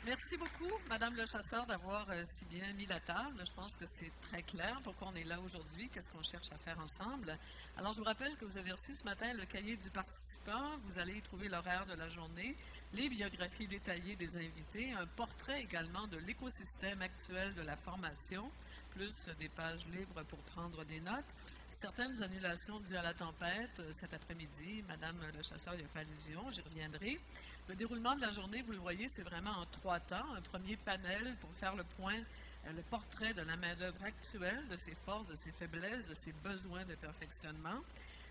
Merci beaucoup, Madame le chasseur, d'avoir si bien mis la table. Je pense que c'est très clair pourquoi on est là aujourd'hui, qu'est-ce qu'on cherche à faire ensemble. Alors, je vous rappelle que vous avez reçu ce matin le cahier du participant. Vous allez y trouver l'horaire de la journée, les biographies détaillées des invités, un portrait également de l'écosystème actuel de la formation, plus des pages libres pour prendre des notes. Certaines annulations dues à la tempête cet après-midi. Madame le chasseur y a fait allusion, j'y reviendrai. Le déroulement de la journée, vous le voyez, c'est vraiment en 3 temps. Un premier panel pour faire le point, le portrait de la main-d'œuvre actuelle, de ses forces, de ses faiblesses, de ses besoins de perfectionnement.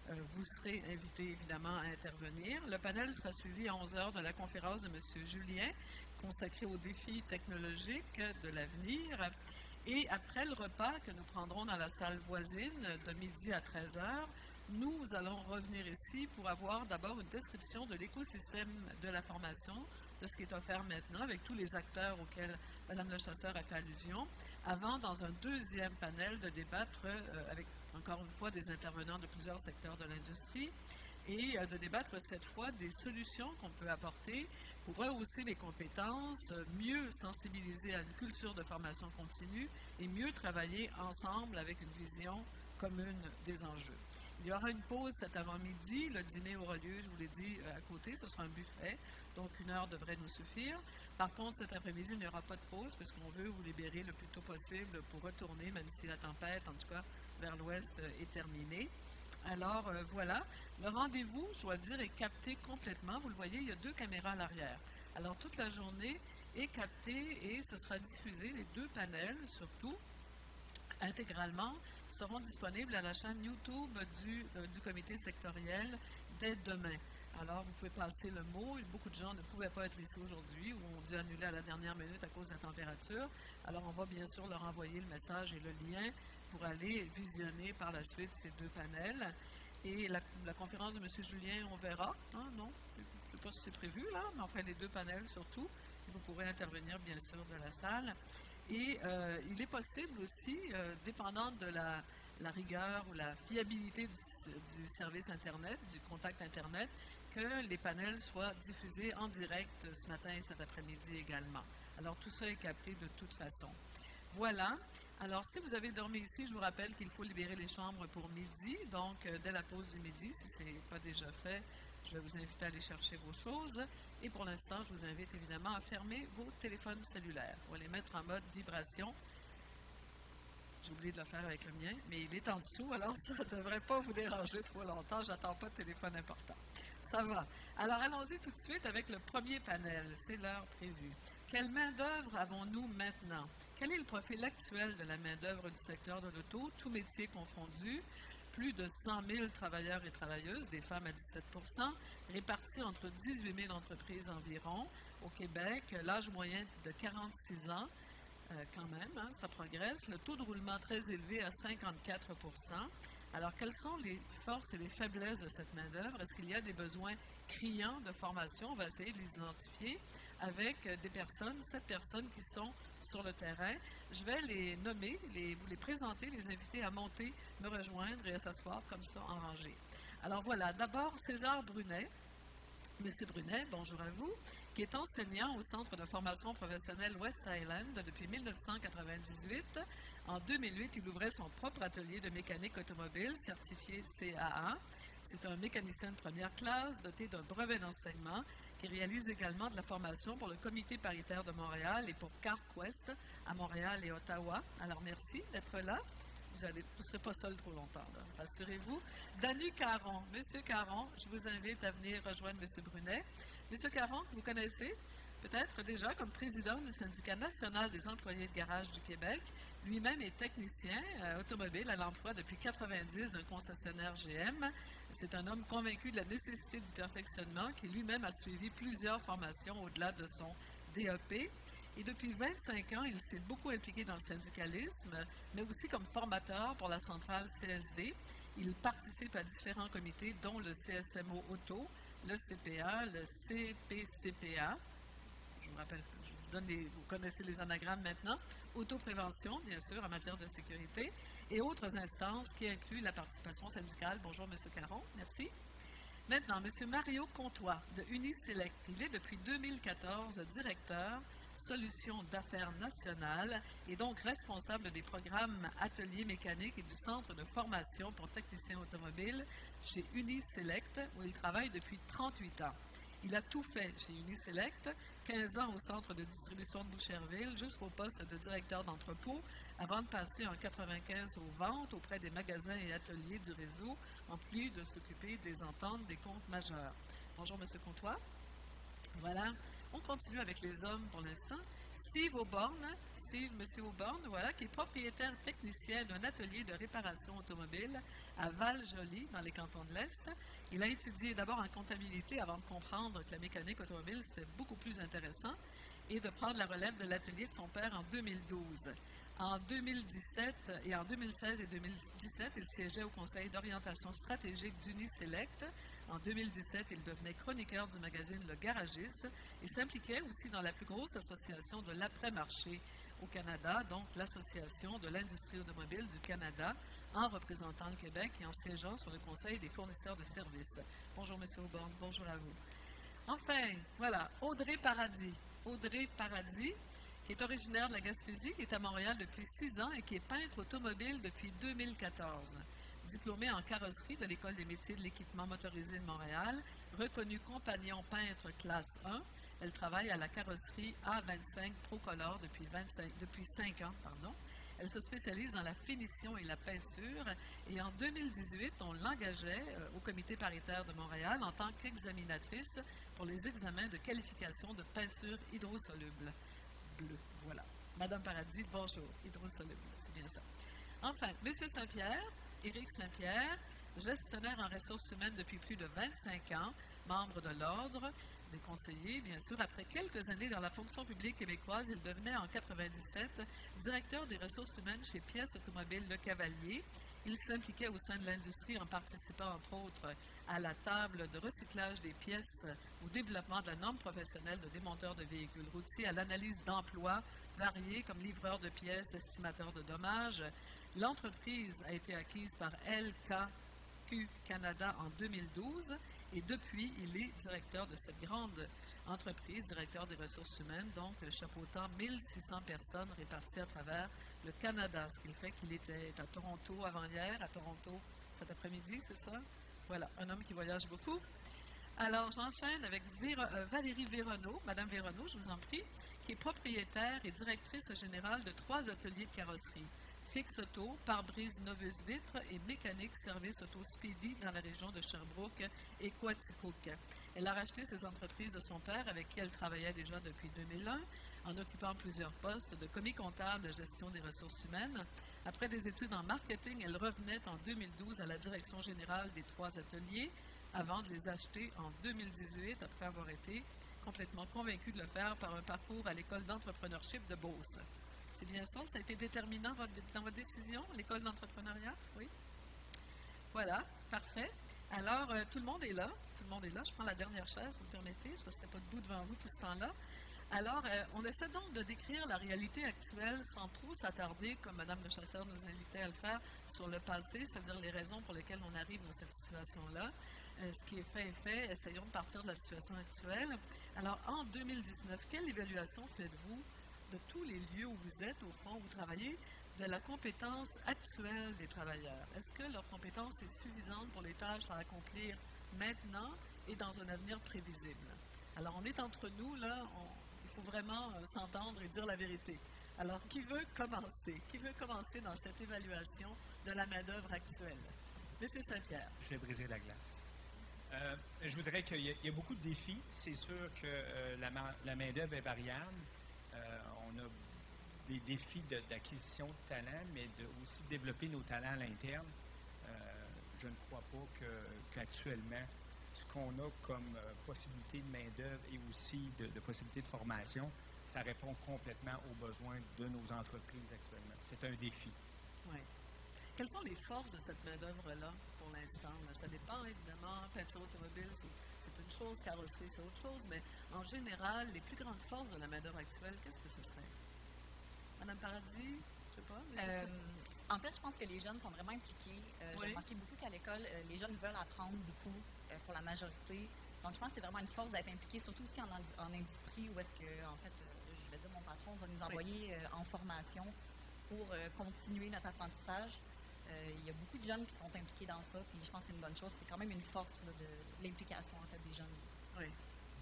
Vous serez invité évidemment à intervenir. Le panel sera suivi à 11 heures de la conférence de M. Julien, consacrée aux défis technologiques de l'avenir. Et après le repas que nous prendrons dans la salle voisine de midi à 13 heures, nous allons revenir ici pour avoir d'abord une description de l'écosystème de la formation, de ce qui est offert maintenant avec tous les acteurs auxquels Mme le chasseur a fait allusion, avant, dans un deuxième panel, de débattre avec, encore une fois, des intervenants de plusieurs secteurs de l'industrie et de débattre cette fois des solutions qu'on peut apporter pour rehausser les compétences, mieux sensibiliser à une culture de formation continue et mieux travailler ensemble avec une vision commune des enjeux. Il y aura une pause cet avant-midi. Le dîner aura lieu, je vous l'ai dit, à côté. Ce sera un buffet, donc 1 heure devrait nous suffire. Par contre, cet après-midi, il n'y aura pas de pause puisqu'on veut vous libérer le plus tôt possible pour retourner, même si la tempête, en tout cas vers l'ouest, est terminée. Alors, voilà. Le rendez-vous, je dois le dire, est capté complètement. Vous le voyez, il y a 2 caméras à l'arrière. Alors, toute la journée est captée et ce sera diffusé, les 2 panels surtout, intégralement, seront disponibles à la chaîne YouTube du comité sectoriel dès demain. Alors, vous pouvez passer le mot. Beaucoup de gens ne pouvaient pas être ici aujourd'hui ou ont dû annuler à la dernière minute à cause de la température. Alors, on va bien sûr leur envoyer le message et le lien pour aller visionner par la suite ces 2 panels. Et la conférence de M. Julien, on verra. Hein, non? Je ne sais pas si c'est prévu, là, mais enfin, les 2 panels surtout. Vous pourrez intervenir, bien sûr, de la salle. Et il est possible aussi, dépendant de la rigueur ou la fiabilité du service Internet, du contact Internet, que les panels soient diffusés en direct ce matin et cet après-midi également. Alors, tout ça est capté de toute façon. Voilà. Alors, si vous avez dormi ici, je vous rappelle qu'il faut libérer les chambres pour midi. Donc, dès la pause du midi, si ce n'est pas déjà fait, je vais vous inviter à aller chercher vos choses. Et pour l'instant, je vous invite évidemment à fermer vos téléphones cellulaires. On va les mettre en mode vibration. J'ai oublié de le faire avec le mien, mais il est en dessous, alors ça ne devrait pas vous déranger trop longtemps. Je n'attends pas de téléphone important. Ça va. Alors, allons-y tout de suite avec le premier panel. C'est l'heure prévue. Quelle main-d'œuvre avons-nous maintenant? Quel est le profil actuel de la main-d'œuvre du secteur de l'auto, tous métiers confondus? Plus de 100 000 travailleurs et travailleuses, des femmes à 17 répartis entre 18 000 entreprises environ. Au Québec, l'âge moyen de 46 ans, quand même, hein, ça progresse. Le taux de roulement très élevé à 54 Alors, quelles sont les forces et les faiblesses de cette main-d'œuvre? Est-ce qu'il y a des besoins criants de formation? On va essayer de les identifier avec des personnes, 7 personnes qui sont sur le terrain. Je vais les nommer, vous les présenter, les inviter à monter, me rejoindre et à s'asseoir comme ça en rangée. Alors voilà, d'abord César Brunet. Monsieur Brunet, bonjour à vous, qui est enseignant au Centre de formation professionnelle West Island depuis 1998. En 2008, il ouvrait son propre atelier de mécanique automobile certifié CAA. C'est un mécanicien de première classe doté d'un brevet d'enseignement qui réalise également de la formation pour le Comité paritaire de Montréal et pour CarQuest à Montréal et Ottawa. Alors, merci d'être là. Vous ne serez pas seul trop longtemps, là, rassurez-vous. Dany Caron. Monsieur Caron, je vous invite à venir rejoindre M. Brunet. Monsieur Caron, que vous connaissez peut-être déjà comme président du syndicat national des employés de garage du Québec. Lui-même est technicien automobile à l'emploi depuis 1990 d'un concessionnaire GM. C'est un homme convaincu de la nécessité du perfectionnement qui lui-même a suivi plusieurs formations au-delà de son DEP. Et depuis 25 ans, il s'est beaucoup impliqué dans le syndicalisme, mais aussi comme formateur pour la centrale CSD. Il participe à différents comités, dont le CSMO Auto, le CPA, le CPCPA. Je vous rappelle, vous connaissez les anagrammes maintenant. Autoprévention, bien sûr, en matière de sécurité, et autres instances qui incluent la participation syndicale. Bonjour, M. Caron. Merci. Maintenant, M. Mario Comtois de Uniselect. Il est depuis 2014 directeur Solutions d'affaires nationales et donc responsable des programmes ateliers mécaniques et du centre de formation pour techniciens automobiles chez Uniselect, où il travaille depuis 38 ans. Il a tout fait chez Uniselect, 15 ans au centre de distribution de Boucherville, jusqu'au poste de directeur d'entrepôt, avant de passer en 95 aux ventes auprès des magasins et ateliers du réseau, en plus de s'occuper des ententes des comptes majeurs. Bonjour, M. Comtois. Voilà. On continue avec les hommes pour l'instant. Steve Auborne, M. Auborne, voilà, qui est propriétaire technicien d'un atelier de réparation automobile à Val-Joli, dans les cantons de l'Est. Il a étudié d'abord en comptabilité avant de comprendre que la mécanique automobile, c'était beaucoup plus intéressant et de prendre la relève de l'atelier de son père en 2012. En 2017 et en 2016 et 2017, il siégeait au conseil d'orientation stratégique d'Uniselect. En 2017, il devenait chroniqueur du magazine Le Garagiste et s'impliquait aussi dans la plus grosse association de l'après-marché au Canada, donc l'Association de l'industrie automobile du Canada, en représentant le Québec et en siégeant sur le Conseil des fournisseurs de services. Bonjour, M. Auborne. Bonjour à vous. Enfin, voilà, Audrey Paradis. Audrey Paradis, qui est originaire de la Gaspésie, qui est à Montréal depuis 6 ans et qui est peintre automobile depuis 2014. Diplômée en carrosserie de l'École des métiers de l'équipement motorisé de Montréal, reconnue compagnon peintre classe 1, elle travaille à la carrosserie A25 Procolor depuis 5 ans. Elle se spécialise dans la finition et la peinture et en 2018, on l'engageait au comité paritaire de Montréal en tant qu'examinatrice pour les examens de qualification de peinture hydrosoluble. Bleu, voilà. Madame Paradis, bonjour. Hydrosoluble, c'est bien ça. Enfin, M. Saint-Pierre, Éric Saint-Pierre, gestionnaire en ressources humaines depuis plus de 25 ans, membre de l'Ordre des conseillers, bien sûr. Après quelques années dans la fonction publique québécoise, il devenait en 1997 directeur des ressources humaines chez Pièces automobiles Le Cavalier. Il s'impliquait au sein de l'industrie en participant, entre autres, à la table de recyclage des pièces, au développement de la norme professionnelle de démonteur de véhicules routiers, à l'analyse d'emplois variés comme livreur de pièces, estimateur de dommages. L'entreprise a été acquise par LKQ Canada en 2012 et depuis, il est directeur de cette grande entreprise, directeur des ressources humaines, donc chapeautant 1600 personnes réparties à travers le Canada, ce qui fait qu'il était à Toronto avant-hier, à Toronto cet après-midi, c'est ça? Voilà, un homme qui voyage beaucoup. Alors, j'enchaîne avec Valérie Véronneau, Madame Véronneau, je vous en prie, qui est propriétaire et directrice générale de 3 ateliers de carrosserie. Fix Auto, pare-brise Novus Vitre et Mécanique Service Auto Speedy dans la région de Sherbrooke et Quaticook. Elle a racheté ces entreprises de son père avec qui elle travaillait déjà depuis 2001 en occupant plusieurs postes de commis comptable de gestion des ressources humaines. Après des études en marketing, elle revenait en 2012 à la direction générale des 3 ateliers avant de les acheter en 2018 après avoir été complètement convaincue de le faire par un parcours à l'école d'entrepreneurship de Beauce. C'est bien ça? Ça a été déterminant dans votre décision, l'école d'entrepreneuriat? Oui? Voilà, parfait. Alors, tout le monde est là. Tout le monde est là. Je prends la dernière chaise, vous me permettez. Je ne restais pas debout devant vous tout ce temps-là. Alors, on essaie donc de décrire la réalité actuelle sans trop s'attarder, comme Mme Le Chasseur nous invitait à le faire, sur le passé, c'est-à-dire les raisons pour lesquelles on arrive dans cette situation-là. Ce qui est fait est fait. Essayons de partir de la situation actuelle. Alors, en 2019, quelle évaluation faites-vous de tous les lieux où vous êtes, au fond, où vous travaillez, de la compétence actuelle des travailleurs? Est-ce que leur compétence est suffisante pour les tâches à accomplir maintenant et dans un avenir prévisible? Alors, on est entre nous, là, il faut vraiment s'entendre et dire la vérité. Alors, qui veut commencer? Qui veut commencer dans cette évaluation de la main-d'œuvre actuelle? Monsieur Saint-Pierre. Je vais briser la glace. Je voudrais qu'il y a beaucoup de défis. C'est sûr que la main-d'œuvre est variable. On a des défis d'acquisition de talent, mais aussi développer nos talents à l'interne. Je ne crois pas qu'actuellement, ce qu'on a comme possibilité de main-d'œuvre et aussi de possibilité de formation, ça répond complètement aux besoins de nos entreprises actuellement. C'est un défi. Oui. Quelles sont les forces de cette main-d'œuvre-là pour l'instant? Ça dépend évidemment. Peinture automobile, c'est une chose, carrosserie, c'est autre chose, mais en général, les plus grandes forces de la main-d'œuvre actuelle, qu'est-ce que ce serait? Madame Paradis, je ne sais pas. En fait, je pense que les jeunes sont vraiment impliqués. Oui. J'ai remarqué beaucoup qu'à l'école, les jeunes veulent apprendre beaucoup pour la majorité. Donc, je pense que c'est vraiment une force d'être impliqué, surtout aussi en industrie, où est-ce que, en fait, je vais dire patron va nous envoyer en formation pour continuer notre apprentissage. Il y a beaucoup de jeunes qui sont impliqués dans ça, puis je pense que c'est une bonne chose. C'est quand même une force là, de l'implication en fait, des jeunes. Oui.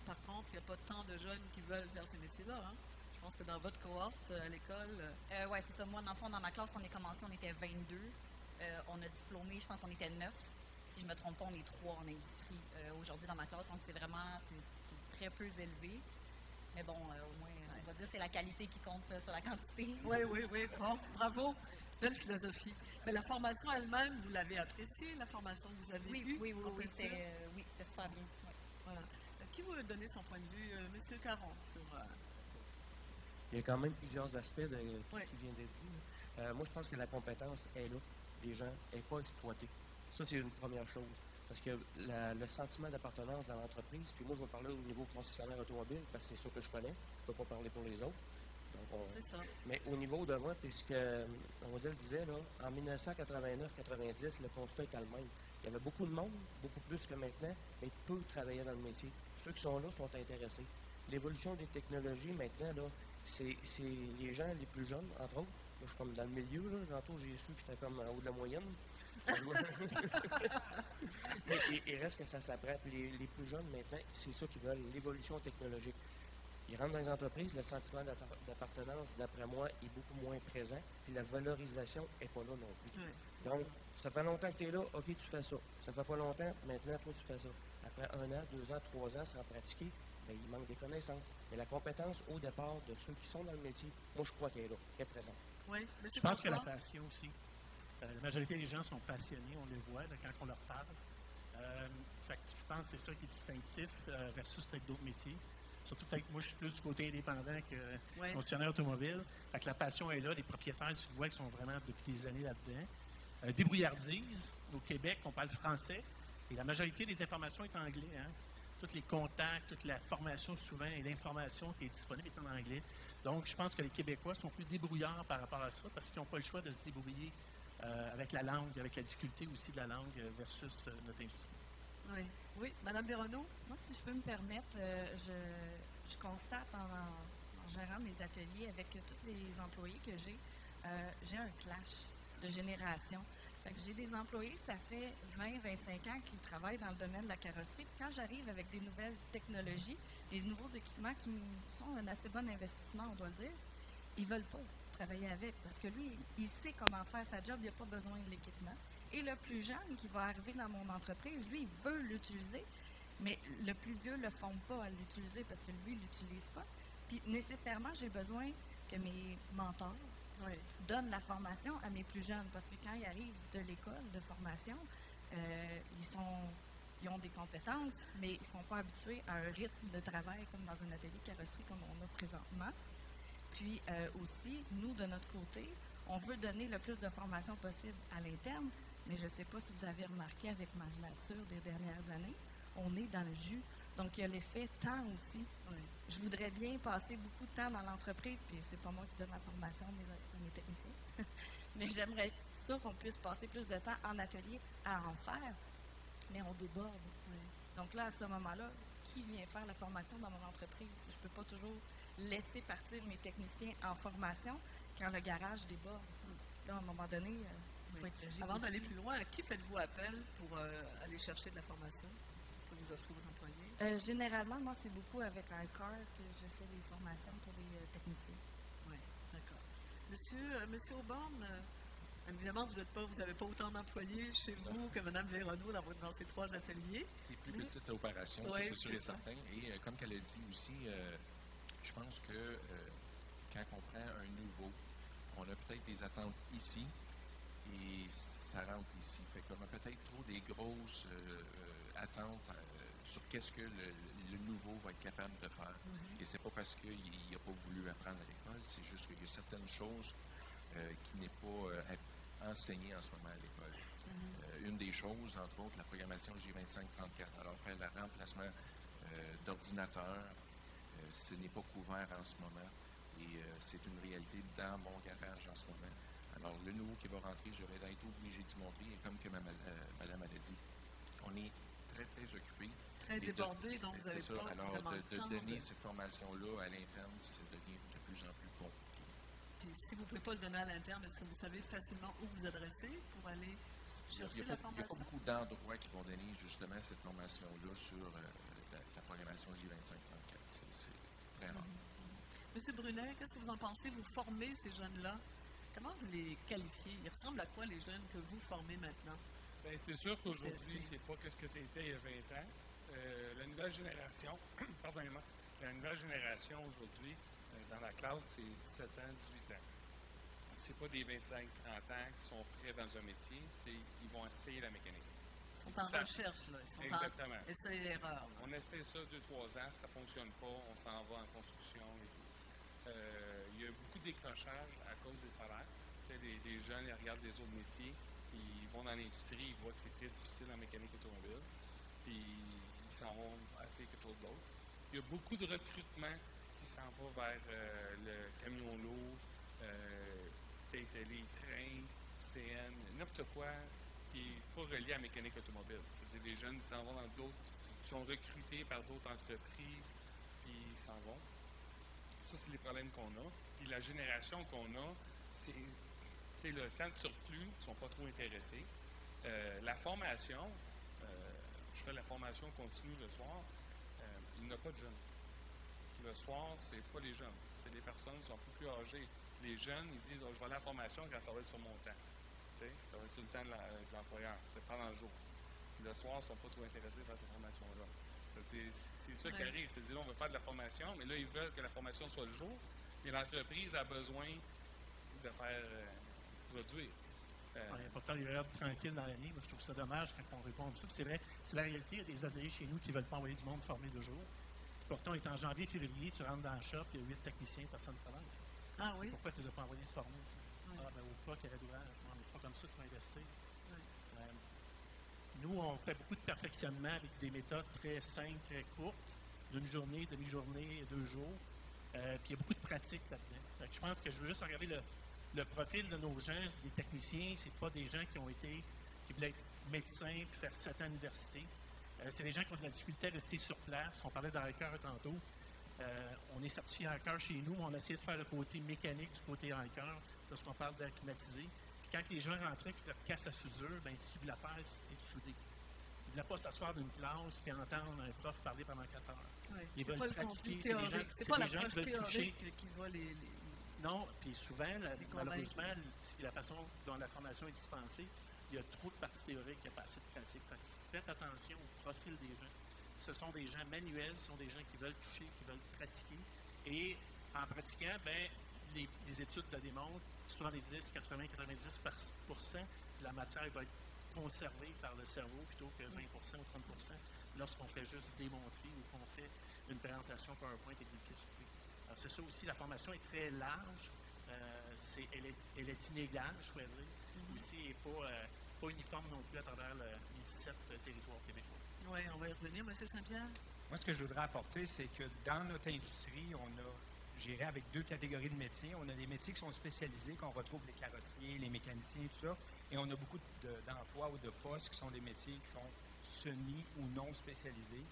Par contre, il n'y a pas tant de jeunes qui veulent faire ces métiers-là. Hein? Je pense que dans votre cohorte à l'école... Oui, c'est ça. Moi, dans le fond, dans ma classe, on est commencé, on était 22. On a diplômé, je pense qu'on était 9. Si je ne me trompe pas, on est 3 en industrie aujourd'hui dans ma classe. Donc, c'est vraiment c'est très peu élevé. Mais bon, au moins, on va dire que c'est la qualité qui compte sur la quantité. Oui. Bon, bravo. Belle philosophie. Mais la formation elle-même, vous l'avez appréciée, la formation que vous avez eue? Oui, c'était super bien. Oui. Voilà. Qui veut donner son point de vue? Monsieur Caron, sur... Il y a quand même plusieurs aspects de tout Oui. ce qui vient d'être dit. Moi, je pense que la compétence est là. Les gens n'est pas exploitée. Ça, c'est une première chose. Parce que le sentiment d'appartenance dans l'entreprise, puis moi, je vais parler au niveau concessionnaire automobile, parce que c'est ça que je connais. Je ne peux pas parler pour les autres. Donc, C'est ça. mais au niveau de moi, puisque Mademoiselle disait, là, en 1989-90, le constat était le même. Il y avait beaucoup de monde, beaucoup plus que maintenant, mais peu travaillaient dans le métier. Ceux qui sont là sont intéressés. L'évolution des technologies, maintenant, là, c'est les gens les plus jeunes, entre autres. Moi, je suis comme dans le milieu, là. Tantôt, j'ai su que j'étais comme en haut de la moyenne. Mais il reste que ça s'apprête. Les plus jeunes, maintenant, c'est ça qu'ils veulent, l'évolution technologique. Ils rentrent dans les entreprises, le sentiment d'appartenance, d'après moi, est beaucoup moins présent, puis la valorisation n'est pas là non plus. Oui. Donc, ça fait longtemps que tu es là, OK, tu fais ça. Ça fait pas longtemps, maintenant, toi, tu fais ça. Après 1 an, 2 ans, 3 ans, sans pratiquer, bien, il manque des connaissances. Mais la compétence, au départ, de ceux qui sont dans le métier, moi, je crois qu'elle est là, qu'elle est présente. Oui. Je pense que la passion aussi. La majorité des gens sont passionnés, on le voit là, quand on leur parle. Fait que je pense que c'est ça qui est distinctif versus peut-être d'autres métiers. Surtout peut-être moi, je suis plus du côté indépendant que concessionnaire automobile. Fait que la passion est là. Les propriétaires, tu vois, qui sont vraiment depuis des années là-dedans. Débrouillardise. Au Québec, on parle français. Et la majorité des informations est en anglais. Hein? Tous les contacts, toute la formation souvent et l'information qui est disponible est en anglais. Donc, je pense que les Québécois sont plus débrouillards par rapport à ça parce qu'ils n'ont pas le choix de se débrouiller avec la langue, avec la difficulté aussi de la langue versus notre industrie. Oui. Madame Véronneau? Moi, si je peux me permettre, je constate en gérant mes ateliers avec tous les employés que j'ai un clash de génération. Fait que j'ai des employés, ça fait 20-25 ans qu'ils travaillent dans le domaine de la carrosserie. Puis quand j'arrive avec des nouvelles technologies, des nouveaux équipements qui sont un assez bon investissement, on doit le dire, ils ne veulent pas travailler avec parce que lui, il sait comment faire sa job, il n'a pas besoin de l'équipement. Et le plus jeune qui va arriver dans mon entreprise, lui, il veut l'utiliser, mais le plus vieux ne le fonde pas à l'utiliser parce que lui, il ne l'utilise pas. Puis nécessairement, j'ai besoin que mes mentors donnent la formation à mes plus jeunes parce que quand ils arrivent de l'école de formation, ils ont des compétences, mais ils ne sont pas habitués à un rythme de travail comme dans un atelier carrosserie comme on a présentement. Puis aussi, nous, de notre côté, on veut donner le plus de formation possible à l'interne, mais je ne sais pas si vous avez remarqué avec ma nature des dernières années, on est dans le jus. Donc, il y a l'effet temps aussi. Je voudrais bien passer beaucoup de temps dans l'entreprise, puis c'est pas moi qui donne la formation, mais mes techniciens. Mais j'aimerais ça qu'on puisse passer plus de temps en atelier à en faire, mais on déborde. Donc là, à ce moment-là, qui vient faire la formation dans mon entreprise? Je ne peux pas toujours laisser partir mes techniciens en formation quand le garage déborde. Là, à un moment donné, il faut être logique. Avant d'aller plus loin, à qui faites-vous appel pour aller chercher de la formation que vous offrez aux employés? Généralement, moi, c'est beaucoup avec iCar que je fais des formations pour les techniciens. Oui, d'accord. Monsieur Auborne, évidemment, vous n'avez pas autant d'employés chez vous que Mme Véronneau dans ces 3 ateliers. Les plus petites opérations, c'est sûr et certain. Et comme qu'elle a dit aussi, je pense que quand on prend un nouveau, on a peut-être des attentes ici et ça rentre ici. Fait qu'on a peut-être trop des grosses attentes sur qu'est-ce que le nouveau va être capable de faire. Et c'est pas parce qu'il n'a pas voulu apprendre à l'école, c'est juste qu'il y a certaines choses qui n'est pas enseignées en ce moment à l'école. Une des choses, entre autres, la programmation J2534. Alors, faire le remplacement d'ordinateurs, ce n'est pas couvert en ce moment. Et c'est une réalité dans mon garage en ce moment. Alors, le nouveau qui va rentrer, j'aurais été obligé d'y montrer. Et comme que madame a dit, on est très, très occupé. Très débordé, donc vous avez c'est pas ça. Alors, vraiment de le temps donner cette formation-là à l'interne, ça devient de plus en plus si vous ne pouvez pas le donner à l'interne, est-ce que vous savez facilement où vous adresser pour aller chercher la Il n'y a formation? pas beaucoup d'endroits qui vont donner justement cette formation-là sur la programmation J2534. C'est très rare. Monsieur Brunet, qu'est-ce que vous en pensez? Vous formez ces jeunes-là. Comment vous les qualifiez? Ils ressemblent à quoi les jeunes que vous formez maintenant? Bien, c'est sûr qu'aujourd'hui, c'est pas ce que c'était il y a 20 ans. La nouvelle génération, pardonnez-moi, la nouvelle génération aujourd'hui, dans la classe, c'est 17 ans, 18 ans. C'est pas des 25-30 ans qui sont prêts dans un métier, ils vont essayer la mécanique. Ils sont en recherche, là. Ils sont Exactement. en essai et erreur. On essaie ça 2-3 ans, ça ne fonctionne pas, on s'en va en construction et tout. Il y a beaucoup de décrochages à cause des salaires. Les jeunes, ils regardent les autres métiers, ils vont dans l'industrie, ils voient que c'est très difficile en mécanique automobile, puis ils s'en vont essayer quelque chose d'autre. Il y a beaucoup de recrutement qui s'en va vers le camion lourd, peut-être les trains, CN, n'importe quoi qui n'est pas relié à la mécanique automobile. C'est des jeunes qui s'en vont dans d'autres, qui sont recrutés par d'autres entreprises, puis ils s'en vont. Ça, c'est les problèmes qu'on a. Puis la génération qu'on a, c'est le temps de surplus, ils ne sont pas trop intéressés. La formation, je fais la formation continue le soir, il n'y a pas de jeunes. Le soir, c'est pas les jeunes, c'est des personnes qui sont un peu plus âgées. Les jeunes, ils disent je vais aller à la formation quand ça va être sur mon temps. Ça va être sur le temps de l'employeur, c'est pas dans le jour. Puis le soir, ils ne sont pas trop intéressés par cette formation-là. C'est ça qui arrive. C'est-à-dire, on veut faire de la formation, mais là, ils veulent que la formation soit le jour, et l'entreprise a besoin de faire produire. Il y a pourtant des périodes tranquilles dans l'année, mais je trouve ça dommage quand on répond à ça. Puis c'est vrai, c'est la réalité. Il y a des ateliers chez nous qui ne veulent pas envoyer du monde formé de jour. Puis pourtant, on est en janvier, février, tu rentres dans le shop, il y a 8 techniciens, personne ne travaille. Ah oui? Pourquoi tu ne les as pas envoyés se former? Oui. Ah, ben, au pas qu'il y avait d'ouvrage. Non, mais c'est pas comme ça que tu vas investir. Nous, on fait beaucoup de perfectionnement avec des méthodes très simples, très courtes, d'une journée, demi-journée, 2 jours. Puis il y a beaucoup de pratique là-dedans. Fait que je pense que je veux juste regarder le profil de nos gens, des techniciens. C'est pas des gens qui voulaient être médecins puis faire 7 ans d'université. C'est des gens qui ont de la difficulté à rester sur place. On parlait d'hacker tantôt. On est certifié hacker chez nous, mais on a essayé de faire le côté mécanique du côté hacker, lorsqu'on parle d'acclimatiser. Puis quand les gens rentraient qui leur cassent la soudure, bien, ce qu'ils voulaient faire, c'est de souder. Ils ne voulaient pas s'asseoir d'une classe et entendre un prof parler pendant 4 heures. Oui. Ils C'est veulent pas le pratiquer. contenu théorique. C'est pas des la gens qui preuve veulent toucher. théorique qui va les... Non, puis souvent, malheureusement, convaincre. c'est la façon dont la formation est dispensée. Il y a trop de parties théoriques, il n'y a pas assez de pratique. Faites attention au profil des gens. Ce sont des gens manuels, ce sont des gens qui veulent toucher, qui veulent pratiquer. Et en pratiquant, ben, les études le démontrent, 70, 80, 90% de la matière va être conservée par le cerveau plutôt que 20% ou 30% lorsqu'on fait juste démontrer ou qu'on fait une présentation PowerPoint avec des questions. Alors, c'est ça aussi, la formation est très large, elle est inégale, je pourrais dire. Aussi, elle n'est pas uniforme non plus à travers les 17 territoires québécois. Oui, on va y revenir. M. Saint-Pierre? Moi, ce que je voudrais apporter, c'est que dans notre industrie, on a géré avec 2 catégories de métiers. On a des métiers qui sont spécialisés, qu'on retrouve les carrossiers, les mécaniciens, tout ça. Et on a beaucoup d'emplois ou de postes qui sont des métiers qui sont semi ou non spécialisés.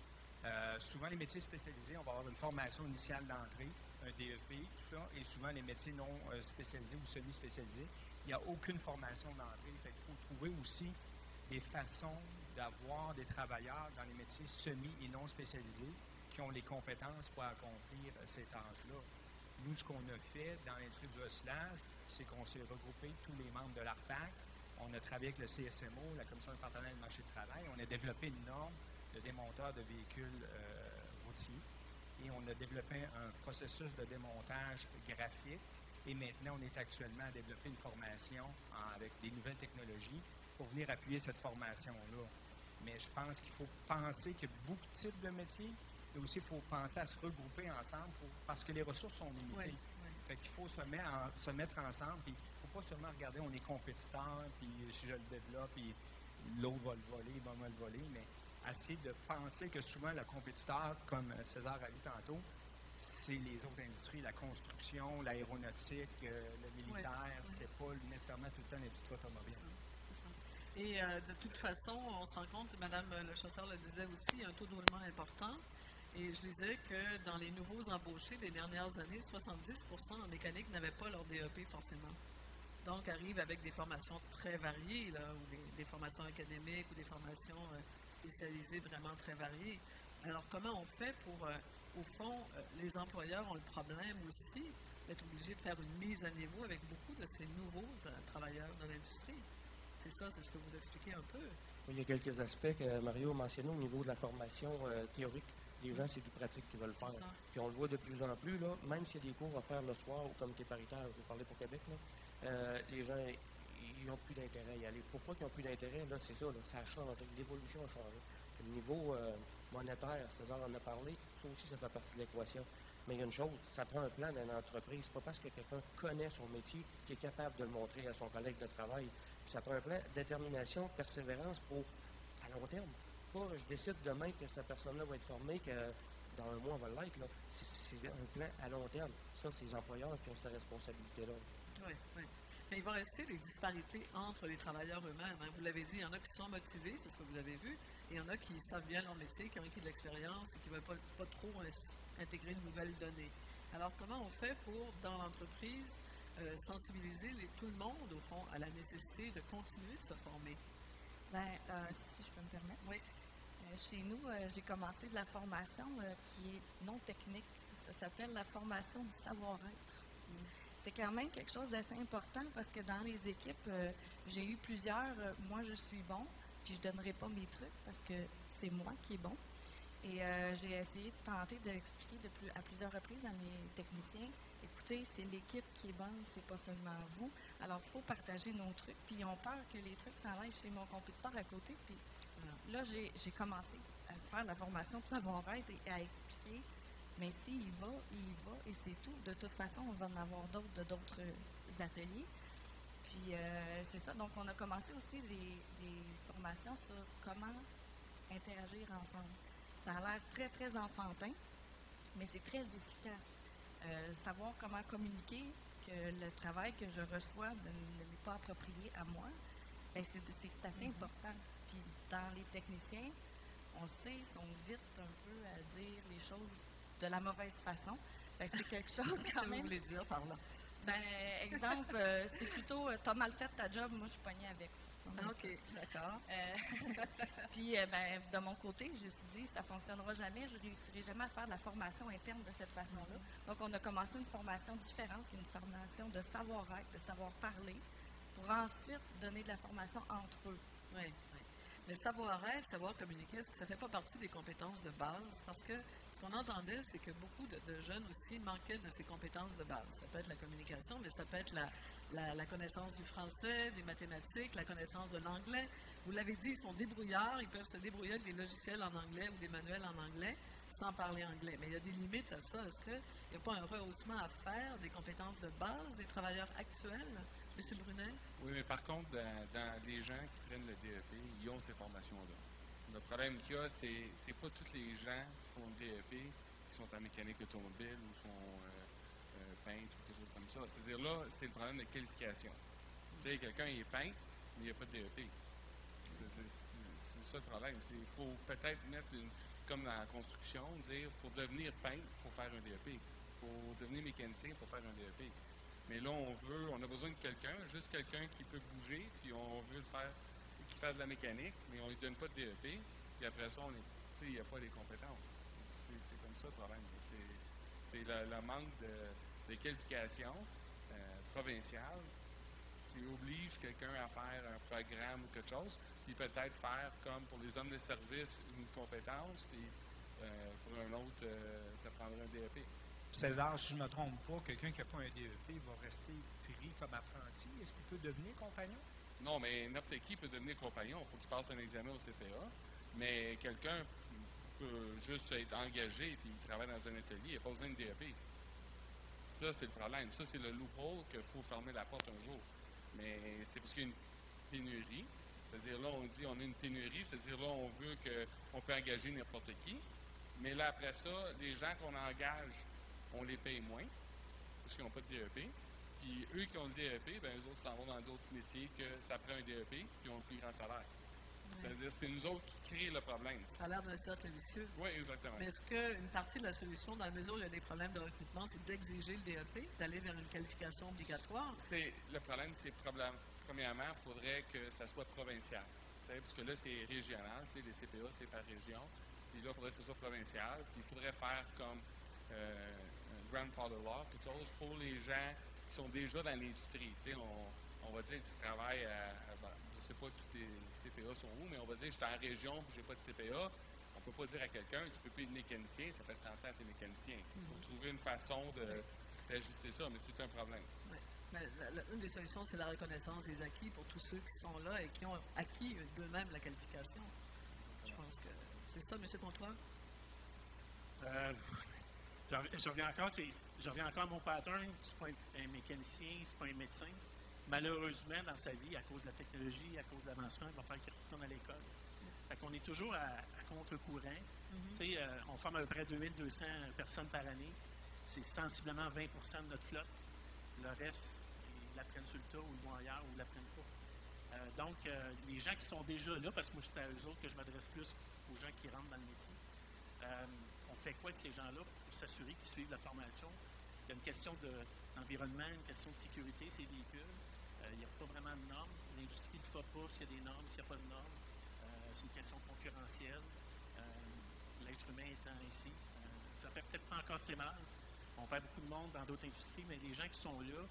Souvent, les métiers spécialisés, on va avoir une formation initiale d'entrée, un DEP, tout ça. Et souvent, les métiers non spécialisés ou semi-spécialisés, il n'y a aucune formation d'entrée. Fait qu'il faut trouver aussi des façons d'avoir des travailleurs dans les métiers semi et non spécialisés qui ont les compétences pour accomplir ces tâches-là. Nous, ce qu'on a fait dans l'industrie du haussage, c'est qu'on s'est regroupé tous les membres de l'ARPAC. On a travaillé avec le CSMO, la Commission de partenariat du marché du travail. On a développé une norme de démonteur de véhicules routiers et on a développé un processus de démontage graphique. Et maintenant, on est actuellement à développer une formation avec des nouvelles technologies pour venir appuyer cette formation-là. Mais je pense qu'il faut penser qu'il y a beaucoup de types de métiers, mais aussi il faut penser à se regrouper ensemble parce que les ressources sont limitées. Oui, oui. Fait qu'il faut se mettre ensemble, puis il ne faut pas seulement regarder on est compétiteur, puis si je le développe, puis l'autre va le voler, il va me le voler, mais essayer de penser que souvent le compétiteur, comme César a dit tantôt, c'est les autres industries, la construction, l'aéronautique, le militaire, c'est pas nécessairement tout le temps l'industrie automobile. Et de toute façon, on se rend compte, Mme Le Chasseur le disait aussi, il y a un taux de roulement important. Et je disais que dans les nouveaux embauchés des dernières années, 70% en mécanique n'avaient pas leur DEP forcément. Donc, arrivent avec des formations très variées, là, ou des formations académiques ou des formations spécialisées vraiment très variées. Alors, comment on fait pour, au fond, les employeurs ont le problème aussi d'être obligés de faire une mise à niveau avec beaucoup de ces nouveaux travailleurs de l'industrie. C'est ça, c'est ce que vous expliquez un peu. Oui, il y a quelques aspects que Mario a mentionnés au niveau de la formation théorique. Les gens, c'est du pratique qu'ils veulent faire. Puis on le voit de plus en plus, là, même s'il y a des cours à faire le soir au comité paritaire, vous parlez pour Québec, là, les gens, ils n'ont plus d'intérêt à y aller. Pourquoi ils n'ont plus d'intérêt? Là, c'est ça, là, ça a changé, l'évolution a changé. Le niveau monétaire, César en a parlé, ça aussi, ça fait partie de l'équation. Mais il y a une chose, ça prend un plan d'une entreprise. C'est pas parce que quelqu'un connaît son métier qu'il est capable de le montrer à son collègue de travail. Puis ça prend un plan, détermination, persévérance pour à long terme. Pas, je décide demain que cette personne-là va être formée, que dans un mois, elle va l'être. Là. C'est un plan à long terme. Ça, c'est les employeurs qui ont cette responsabilité-là. Oui, oui. Mais il va rester des disparités entre les travailleurs eux-mêmes. Hein. Vous l'avez dit, il y en a qui sont motivés, c'est ce que vous avez vu, et il y en a qui savent bien leur métier, qui ont acquis de l'expérience et qui ne veulent pas trop intégrer de nouvelles données. Alors, comment on fait pour, dans l'entreprise, sensibiliser tout le monde, au fond, à la nécessité de continuer de se former? Bien, si je peux me permettre. Oui. Chez nous, j'ai commencé de la formation qui est non technique. Ça s'appelle la formation du savoir-être. C'est quand même quelque chose d'assez important parce que dans les équipes, j'ai eu plusieurs, moi je suis bon, puis je ne donnerai pas mes trucs parce que c'est moi qui est bon. Et j'ai essayé de tenter d'expliquer à plusieurs reprises à mes techniciens, écoutez, c'est l'équipe qui est bonne, c'est pas seulement vous. Alors, il faut partager nos trucs. Puis, ils ont peur que les trucs s'enlèvent chez mon compétiteur à côté. Puis, là, j'ai commencé à faire la formation de savoir-être et à expliquer. Mais s'il y va, et c'est tout. De toute façon, on va en avoir d'autres ateliers. Puis, c'est ça. Donc, on a commencé aussi des formations sur comment interagir ensemble. Ça a l'air très, très enfantin, mais c'est très efficace. Savoir comment communiquer, que le travail que je reçois ne m'est pas approprié à moi, bien, c'est assez important. Puis dans les techniciens, on sait, ils sont vite un peu à dire les choses de la mauvaise façon. Bien, c'est quelque chose quand même. Qu'est-ce que vous voulez dire par là? Ben, exemple, c'est plutôt t'as mal fait ta job, moi je suis pognée avec. OK, d'accord. Puis, ben, de mon côté, je me suis dit, ça ne fonctionnera jamais, je ne réussirai jamais à faire de la formation interne de cette façon-là. Donc, on a commencé une formation différente, une formation de savoir-être, de savoir parler, pour ensuite donner de la formation entre eux. Oui, oui. Mais savoir-être, savoir communiquer, est-ce que ça ne fait pas partie des compétences de base? Parce que ce qu'on entendait, c'est que beaucoup de jeunes aussi manquaient de ces compétences de base. Ça peut être la communication, mais ça peut être la connaissance du français, des mathématiques, la connaissance de l'anglais. Vous l'avez dit, ils sont débrouillards, ils peuvent se débrouiller avec des logiciels en anglais ou des manuels en anglais sans parler anglais. Mais il y a des limites à ça. Est-ce qu'il n'y a pas un rehaussement à faire des compétences de base des travailleurs actuels? M. Brunet? Oui, mais par contre, dans les gens qui prennent le DEP, ils ont ces formations-là. Le problème qu'il y a, c'est pas tous les gens qui font le DEP qui sont en mécanique automobile ou sont peintres ou quelque chose comme ça. C'est-à-dire là, c'est le problème de qualification. Tu sais, quelqu'un il est peintre, mais il n'y a pas de DEP. C'est ça le problème. Il faut peut-être mettre comme dans la construction, dire pour devenir peintre, il faut faire un DEP. Pour devenir mécanicien, il faut faire un DEP. Mais là, on a besoin de quelqu'un, juste quelqu'un qui peut bouger, puis on veut qui fasse de la mécanique, mais on ne lui donne pas de DEP, puis après ça, il n'y a pas les compétences. C'est comme ça le problème. C'est le manque de qualification provinciale qui oblige quelqu'un à faire un programme ou quelque chose, puis peut-être faire comme pour les hommes de service une compétence, puis pour un autre, ça prendrait un DEP. César, si je ne me trompe pas, quelqu'un qui n'a pas un DEP va rester pris comme apprenti. Est-ce qu'il peut devenir compagnon? Non, mais n'importe qui peut devenir compagnon. Il faut qu'il passe un examen au CPA. Mais quelqu'un peut juste être engagé et il travaille dans un atelier. Il n'a pas besoin de DEP. Ça, c'est le problème. Ça, c'est le loophole qu'il faut fermer la porte un jour. Mais c'est parce qu'il y a une pénurie. C'est-à-dire là, on dit on a une pénurie. C'est-à-dire là, on veut qu'on peut engager n'importe qui. Mais là, après ça, les gens qu'on engage, on les paye moins, parce qu'ils n'ont pas de DEP. Puis eux qui ont le DEP, bien, eux autres s'en vont dans d'autres métiers que ça prend un DEP, puis ils ont le plus grand salaire. C'est-à-dire, c'est nous autres qui créons le problème. Ça a l'air d'un cercle vicieux. Oui, exactement. Mais est-ce qu'une partie de la solution, dans la mesure où il y a des problèmes de recrutement, c'est d'exiger le DEP, d'aller vers une qualification obligatoire? Le problème, c'est premièrement, il faudrait que ça soit provincial. Parce que là, c'est régional. Les CPA, c'est par région. Puis là, il faudrait que ce soit provincial. Puis il faudrait faire comme un grandfather law, quelque chose pour les gens qui sont déjà dans l'industrie. On va dire qu'ils travaillent je ne sais pas tous les CPA sont où, mais on va dire que je suis en région et je n'ai pas de CPA. On ne peut pas dire à quelqu'un, tu ne peux plus être mécanicien, ça fait 30 ans que tu es mécanicien. Il faut trouver une façon d'ajuster ça, mais c'est un problème. Oui. Mais une des solutions, c'est la reconnaissance des acquis pour tous ceux qui sont là et qui ont acquis d'eux-mêmes la qualification. Je pense que c'est ça, M. Comtois? Je reviens encore à mon pattern. C'est pas un mécanicien, c'est pas un médecin. Malheureusement, dans sa vie, à cause de la technologie, à cause de l'avancement, il va falloir qu'il retourne à l'école. Fait qu'on est toujours à contre-courant. On forme à peu près 2200 personnes par année. C'est sensiblement 20 de notre flotte. Le reste, ils l'apprennent sur le tas ou ils vont ailleurs ou ils l'apprennent pas. Donc, les gens qui sont déjà là, parce que moi, c'est à eux autres que je m'adresse plus aux gens qui rentrent dans le métier, on fait quoi avec ces gens-là pour s'assurer qu'ils suivent la formation? Il y a une question d'environnement, une question de sécurité, ces véhicules. Il n'y a pas vraiment de normes. L'industrie ne fait pas s'il y a des normes, s'il n'y a pas de normes. C'est une question concurrentielle. L'être humain étant ici, ça fait peut-être pas encore assez mal. On perd beaucoup de monde dans d'autres industries, mais les gens qui sont là,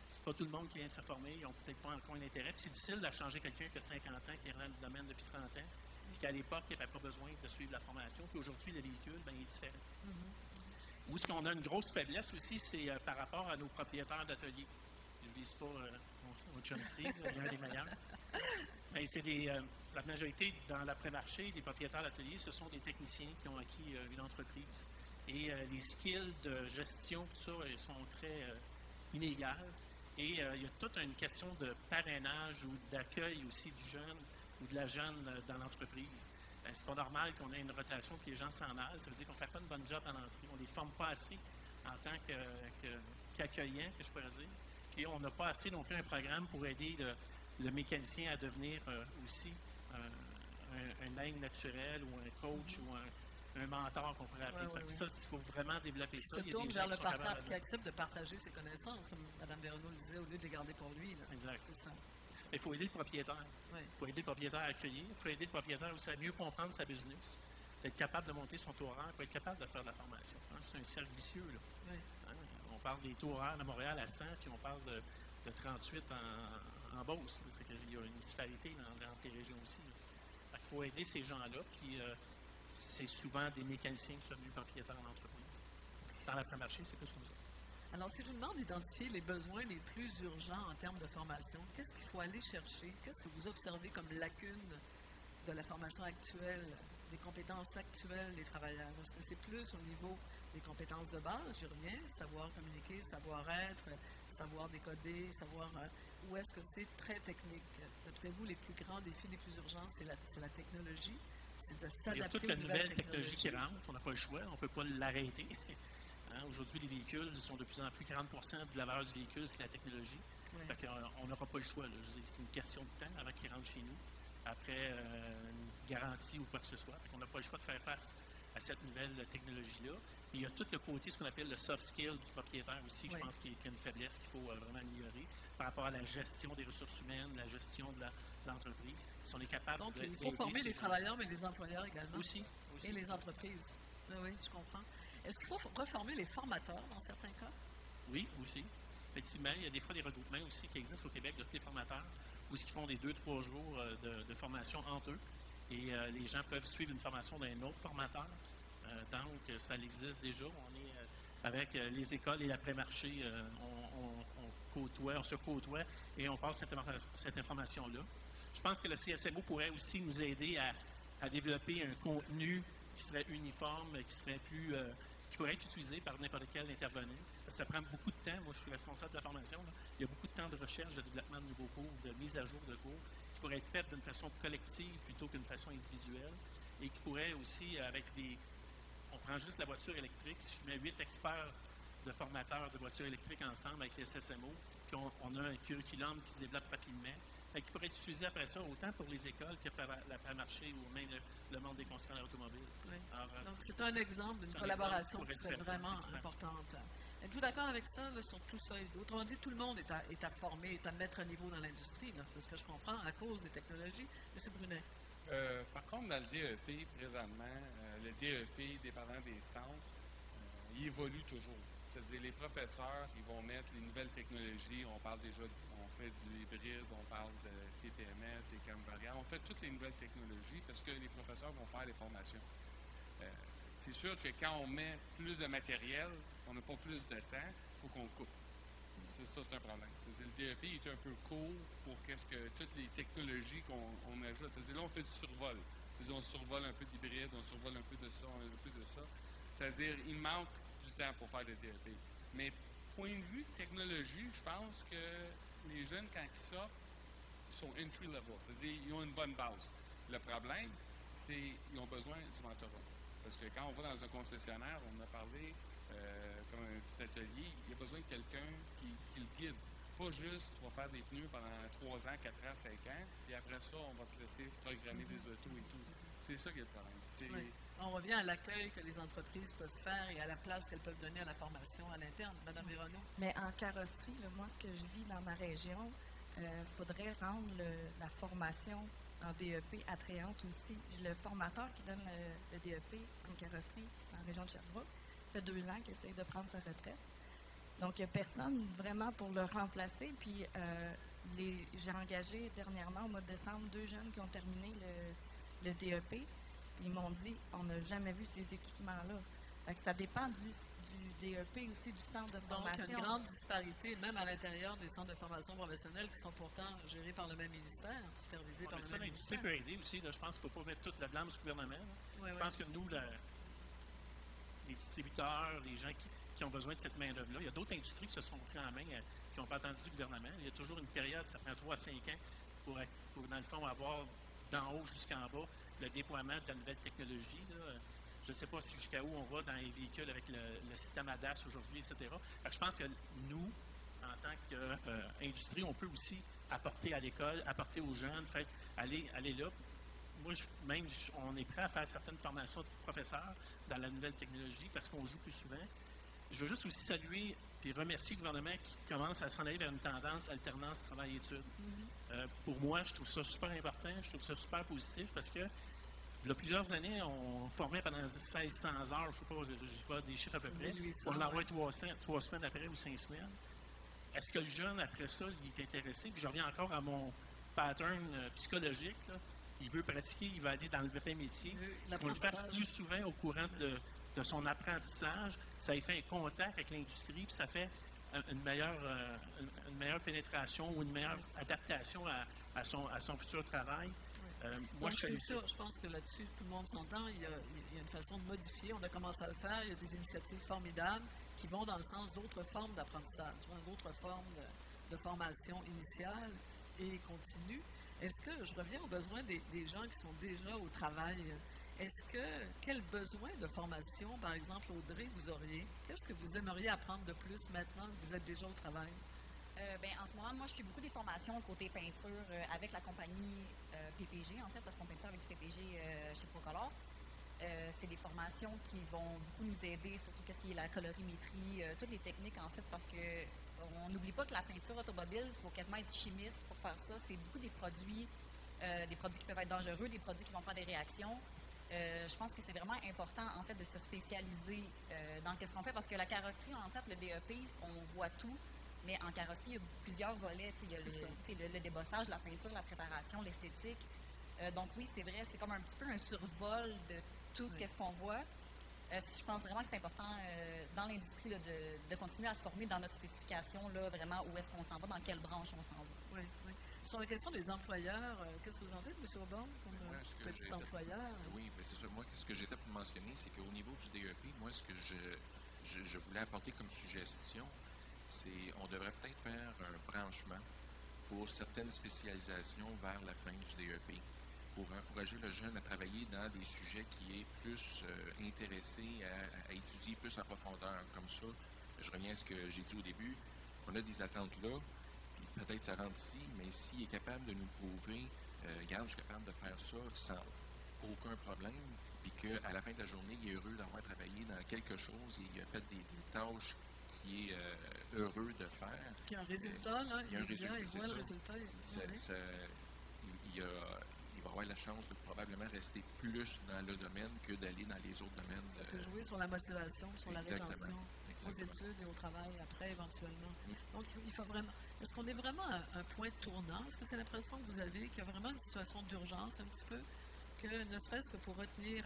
c'est pas tout le monde qui vient de se former, ils n'ont peut-être pas encore un intérêt. Puis c'est difficile de changer quelqu'un qui a 50 ans, qui est dans le domaine depuis 30 ans, puis qu'à l'époque, il n'avait pas besoin de suivre la formation. Puis aujourd'hui, le véhicule, il est différent. Où est-ce qu'on a une grosse faiblesse aussi, c'est par rapport à nos propriétaires d'ateliers. Je ne vise pas mon chum Steve, il est un des meilleurs. Mais c'est la majorité dans l'après-marché, des propriétaires d'ateliers, ce sont des techniciens qui ont acquis une entreprise. Et les skills de gestion, tout ça, ils sont très inégales. Et il y a toute une question de parrainage ou d'accueil aussi du jeune ou de la jeune dans l'entreprise. C'est pas normal qu'on ait une rotation et que les gens s'en aillent. Ça veut dire qu'on ne fait pas une bonne job à l'entrée. On ne les forme pas assez en tant qu'accueillant, que je pourrais dire. Puis on n'a pas assez non plus un programme pour aider le mécanicien à devenir aussi un aide naturel ou un coach ou un mentor qu'on pourrait appeler. Ça, il faut vraiment développer ça. Il se tourne vers le partage, qui accepte de partager ses connaissances, comme Mme Véronneau le disait, au lieu de les garder pour lui. Là. Exact. C'est ça. Il faut aider le propriétaire. Oui. Il faut aider le propriétaire à accueillir. Il faut aider le propriétaire aussi à mieux comprendre sa business. D'être capable de monter son taux horaire, pour être capable de faire de la formation. C'est un cercle vicieux. Là. Oui. On parle des taux horaires à Montréal à 100, puis on parle de 38 en Beauce. Il y a une disparité dans tes régions aussi. Il faut aider ces gens-là, puis c'est souvent des mécaniciens qui sont devenus propriétaires d'entreprise. Dans l'après-marché, c'est plus comme ça. Alors, si je vous demande d'identifier les besoins les plus urgents en termes de formation, qu'est-ce qu'il faut aller chercher? Qu'est-ce que vous observez comme lacune de la formation actuelle, des compétences actuelles des travailleurs? Est-ce que c'est plus au niveau des compétences de base, j'y reviens, savoir communiquer, savoir-être, savoir décoder, savoir... ou est-ce que c'est très technique? D'après vous, les plus grands défis, les plus urgents, c'est la technologie? C'est de s'adapter. Il y a toute la nouvelle technologie qui rentre, on n'a pas le choix, on ne peut pas l'arrêter. Aujourd'hui, les véhicules sont de plus en plus 40 de la valeur du véhicule, c'est la technologie. Oui. Fait qu'on n'aura pas le choix. C'est une question de temps avant qu'ils rentrent chez nous, après une garantie ou quoi que ce soit. On n'a pas le choix de faire face à cette nouvelle technologie-là. Et il y a tout le côté, ce qu'on appelle le soft skill du propriétaire aussi, je pense qu'il y a une faiblesse qu'il faut vraiment améliorer par rapport à la gestion des ressources humaines, la gestion de l'entreprise. Si on est capable Donc, il faut former les travailleurs, mais les employeurs également. Aussi. Et les entreprises. Oui, je comprends. Est-ce qu'il faut reformer les formateurs dans certains cas? Oui, aussi. Effectivement, il y a des fois des regroupements aussi qui existent au Québec de tous les formateurs, où ils font des 2-3 jours de formation entre eux. Et les gens peuvent suivre une formation d'un autre formateur. Donc, ça existe déjà. On est avec les écoles et l'après-marché, on se côtoie et on passe cette information-là. Je pense que le CSMO pourrait aussi nous aider à développer un contenu qui serait uniforme, qui pourrait être utilisé par n'importe quel intervenant. Ça prend beaucoup de temps. Moi, je suis responsable de la formation. Là. Il y a beaucoup de temps de recherche, de développement de nouveaux cours, de mise à jour de cours, qui pourrait être fait d'une façon collective plutôt qu'une façon individuelle et qui pourrait aussi, on prend juste la voiture électrique. Si je mets 8 experts de formateurs de voitures électriques ensemble avec les SSMO, puis on a un curriculum qui se développe rapidement, qui pourrait être utilisé après ça autant pour les écoles que pour l'après-marché ou même le monde des concessionnaires automobiles. Oui. Alors, Donc, c'est un exemple d'une c'est un collaboration exemple qui qui serait pourrait être vraiment fait, importante. Êtes-vous d'accord avec ça, là, sur tout ça? Autrement dit, tout le monde est à former, est à mettre à niveau dans l'industrie. C'est ce que je comprends à cause des technologies. M. Brunet. Par contre, dans le DEP, présentement, le DEP, dépendant des centres, il évolue toujours. C'est-à-dire, les professeurs, ils vont mettre les nouvelles technologies. On parle déjà, on fait du hybride, on parle de TPMS, des camps variants. On fait toutes les nouvelles technologies parce que les professeurs vont faire les formations. C'est sûr que quand on met plus de matériel, on n'a pas plus de temps, il faut qu'on coupe. Ça, c'est un problème. C'est-à-dire, le DEP est un peu court pour toutes les technologies qu'on ajoute. C'est-à-dire, là, on fait du survol. C'est-à-dire, on survole un peu d'hybride, on survole un peu de ça, un peu de ça. C'est-à-dire, il manque du temps pour faire le DEP. Mais, point de vue technologie, je pense que les jeunes, quand ils sortent, ils sont entry level. C'est-à-dire, ils ont une bonne base. Le problème, c'est qu'ils ont besoin du mentorat. Parce que quand on va dans un concessionnaire, on a parlé comme un petit atelier, il y a besoin de quelqu'un qui le guide. Pas juste, tu vas faire des pneus pendant 3 ans, 4 ans, 5 ans, et après ça, on va te laisser programmer des autos et tout. C'est ça qui est le problème. Oui. On revient à l'accueil que les entreprises peuvent faire et à la place qu'elles peuvent donner à la formation à l'interne. Madame Véronneau. Mais en carrosserie, là, moi, ce que je vis dans ma région, faudrait rendre la formation en DEP attrayante aussi. Le formateur qui donne le DEP en carrosserie dans la région de Sherbrooke, ça fait 2 ans qu'il essaie de prendre sa retraite. Donc, il n'y a personne vraiment pour le remplacer. Puis, j'ai engagé dernièrement, au mois de décembre, 2 jeunes qui ont terminé le DEP. Ils m'ont dit, on n'a jamais vu ces équipements-là. Fait que ça dépend du DEP aussi, du centre de Donc, formation. il y a une grande disparité, même à l'intérieur des centres de formation professionnelle qui sont pourtant gérés par le même ministère, supervisés par le même l'industrie ministère. peut aider aussi. Là, je pense qu'il ne faut pas mettre toute la blâme sur le gouvernement. Oui, Je pense que nous, les distributeurs, les gens qui ont besoin de cette main-d'œuvre-là, il y a d'autres industries qui se sont pris en main, qui n'ont pas attendu du gouvernement. Il y a toujours une période, ça prend 3 à 5 ans pour dans le fond, avoir d'en haut jusqu'en bas le déploiement de la nouvelle technologie. Là. Je ne sais pas jusqu'à où on va dans les véhicules avec le système ADAS aujourd'hui, etc. Fait que je pense que nous, en tant qu'industrie, on peut aussi apporter à l'école, apporter aux jeunes, aller là. Moi, on est prêt à faire certaines formations de professeurs dans la nouvelle technologie parce qu'on joue plus souvent. Je veux juste aussi saluer et remercier le gouvernement qui commence à s'en aller vers une tendance alternance travail-études. Pour moi, je trouve ça super important, je trouve ça super positif parce que il y a plusieurs années, on formait pendant 1600 heures, je ne sais pas des chiffres à peu près. 1800, On l'envoie 3 semaines après ou 5 semaines. Est-ce que le jeune, après ça, il est intéressé? Puis je reviens encore à mon pattern psychologique. Là. Il veut pratiquer, il va aller dans le vrai métier. On le fait plus souvent au courant de son apprentissage. Ça lui fait un contact avec l'industrie, puis ça fait une meilleure pénétration ou une meilleure adaptation à son futur travail. Moi, je pense que là-dessus, tout le monde s'entend. Il y a une façon de modifier. On a commencé à le faire. Il y a des initiatives formidables qui vont dans le sens d'autres formes d'apprentissage, d'autres formes de formation initiale et continue. Est-ce que, je reviens aux besoins des gens qui sont déjà au travail, quel besoin de formation, par exemple, Audrey, vous auriez? Qu'est-ce que vous aimeriez apprendre de plus maintenant que vous êtes déjà au travail? En ce moment, moi, je fais beaucoup des formations côté peinture avec la compagnie PPG, en fait, parce qu'on peinture avec du PPG chez Procolor. C'est des formations qui vont beaucoup nous aider sur tout ce qui est la colorimétrie, toutes les techniques, en fait, parce que on n'oublie pas que la peinture automobile, il faut quasiment être chimiste pour faire ça. C'est beaucoup des produits qui peuvent être dangereux, des produits qui vont faire des réactions. Je pense que c'est vraiment important, en fait, de se spécialiser dans ce qu'on fait, parce que la carrosserie, en fait, le DEP, on voit tout. Mais en carrosserie, il y a plusieurs volets. Il y a le débossage, la peinture, la préparation, l'esthétique. Donc oui, c'est vrai, c'est comme un petit peu un survol de tout ce qu'on voit. Je pense vraiment que c'est important dans l'industrie de continuer à se former dans notre spécification, là, vraiment où est-ce qu'on s'en va, dans quelle branche on s'en va. Oui, oui. Sur la question des employeurs, qu'est-ce que vous en dites, M. Aubin, comme petit employeur? Oui, mais c'est ça. Moi, ce que j'étais pour mentionner, c'est qu'au niveau du DEP, moi, ce que je voulais apporter comme suggestion, c'est on devrait peut-être faire un branchement pour certaines spécialisations vers la fin du DEP, pour encourager le jeune à travailler dans des sujets qui est plus intéressé à étudier plus en profondeur. Comme ça, je reviens à ce que j'ai dit au début, on a des attentes là, puis peut-être ça rentre ici, mais s'il est capable de nous prouver, regarde, je suis capable de faire ça sans aucun problème, puis qu'à la fin de la journée, il est heureux d'avoir travaillé dans quelque chose et il a fait des tâches qu'il est heureux de faire. Puis un résultat, là, il y a un résultat, il voit le résultat. Il va avoir la chance de probablement rester plus dans le domaine que d'aller dans les autres domaines. Ça peut jouer sur la motivation, sur la rétention, aux Exactement. études et au travail après, éventuellement. Donc, il faut vraiment... Est-ce qu'on est vraiment à un point tournant? Est-ce que c'est l'impression que vous avez qu'il y a vraiment une situation d'urgence un petit peu? Que ne serait-ce que pour retenir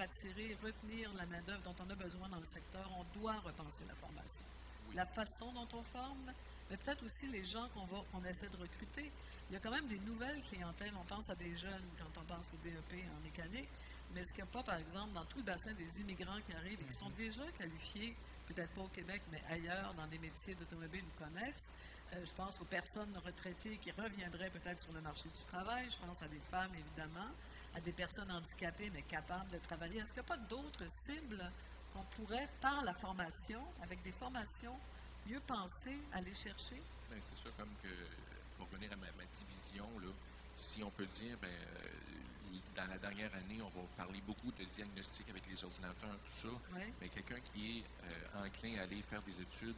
la main-d'œuvre dont on a besoin dans le secteur, on doit repenser la formation. Oui. La façon dont on forme, mais peut-être aussi les gens qu'on essaie de recruter. Il y a quand même des nouvelles clientèles. On pense à des jeunes quand on pense au DEP en mécanique, mais est-ce qu'il n'y a pas, par exemple, dans tout le bassin des immigrants qui arrivent et qui sont déjà qualifiés, peut-être pas au Québec, mais ailleurs, dans des métiers d'automobile ou connexes? Je pense aux personnes retraitées qui reviendraient peut-être sur le marché du travail. Je pense à des femmes, évidemment, à des personnes handicapées, mais capables de travailler. Est-ce qu'il n'y a pas d'autres cibles qu'on pourrait, par la formation, avec des formations mieux pensées, aller chercher? Bien, c'est ça, comme que, pour revenir à ma division, là, si on peut dire, dans la dernière année, on va parler beaucoup de diagnostic avec les ordinateurs, tout ça, Oui. mais quelqu'un qui est enclin à aller faire des études